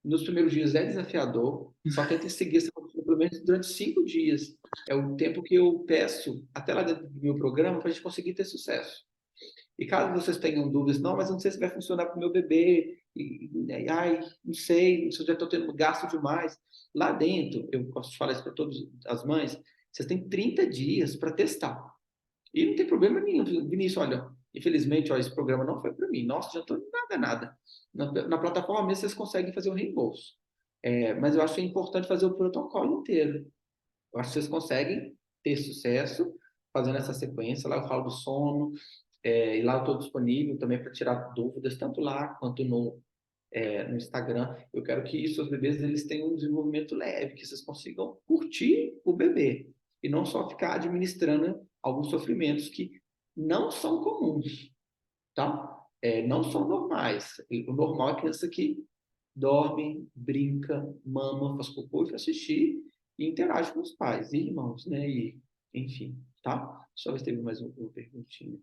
Nos primeiros dias é desafiador, só tente seguir essa rotina pelo menos durante 5 dias. É o tempo que eu peço, até lá dentro do meu programa, para a gente conseguir ter sucesso. E caso vocês tenham dúvidas, não, mas eu não sei se vai funcionar para o meu bebê, ai, não sei, se eu já estou tendo gasto demais. Lá dentro, eu posso falar isso para todas as mães, vocês têm 30 dias para testar. E não tem problema nenhum. Vinícius, olha, infelizmente, ó, esse programa não foi para mim. Nossa, já estou nada. Na plataforma mesmo vocês conseguem fazer o reembolso. Mas eu acho que é importante fazer o protocolo inteiro. Eu acho que vocês conseguem ter sucesso fazendo essa sequência. Lá eu falo do sono, e lá eu estou disponível também para tirar dúvidas, tanto lá quanto no Instagram. Eu quero que seus bebês eles tenham um desenvolvimento leve, que vocês consigam curtir o bebê e não só ficar administrando alguns sofrimentos que não são comuns, tá? Não são normais. O normal é a criança que dorme, brinca, mama, faz cocô e faz xixi e interage com os pais e irmãos, né? E, enfim, tá? Deixa eu ver se teve mais uma perguntinha.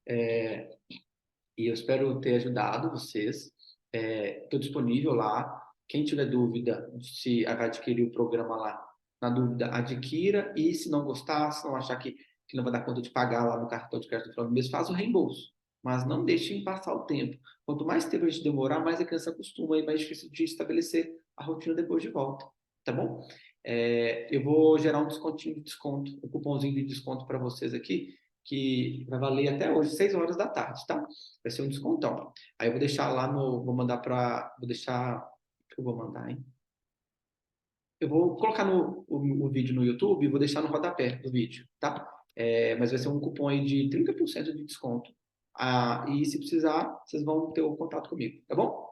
E eu espero ter ajudado vocês. Estou disponível lá. Quem tiver dúvida se vai adquirir o programa lá, na dúvida, adquira. E se não gostar, se não achar que não vai dar conta de pagar lá no cartão de crédito do Flamengo mesmo, faz o reembolso. Mas não deixem passar o tempo. Quanto mais tempo a gente demorar, mais a criança acostuma e mais difícil de estabelecer a rotina depois de volta. Tá bom? Eu vou gerar um desconto, um cupomzinho de desconto para vocês aqui, que vai valer até hoje, 6 horas da tarde, tá? Vai ser um descontão. Aí eu vou deixar lá no. Vou deixar. O que eu vou mandar, hein? Eu vou colocar o vídeo no YouTube e vou deixar no rodapé do vídeo, tá? Mas vai ser um cupom aí de 30% de desconto. E se precisar, vocês vão ter o contato comigo, tá bom?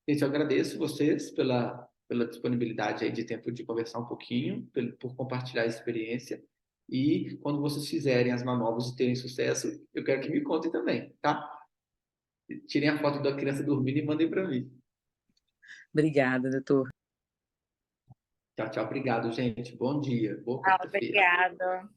Gente, eu agradeço vocês pela disponibilidade aí de tempo de conversar um pouquinho, por compartilhar a experiência. E quando vocês fizerem as manobras e terem sucesso, eu quero que me contem também, tá? Tirem a foto da criança dormindo e mandem para mim.
Obrigada, doutor.
Tchau, tchau. Obrigado, gente. Bom dia. Boa
Ah,
quarta-feira.
obrigada.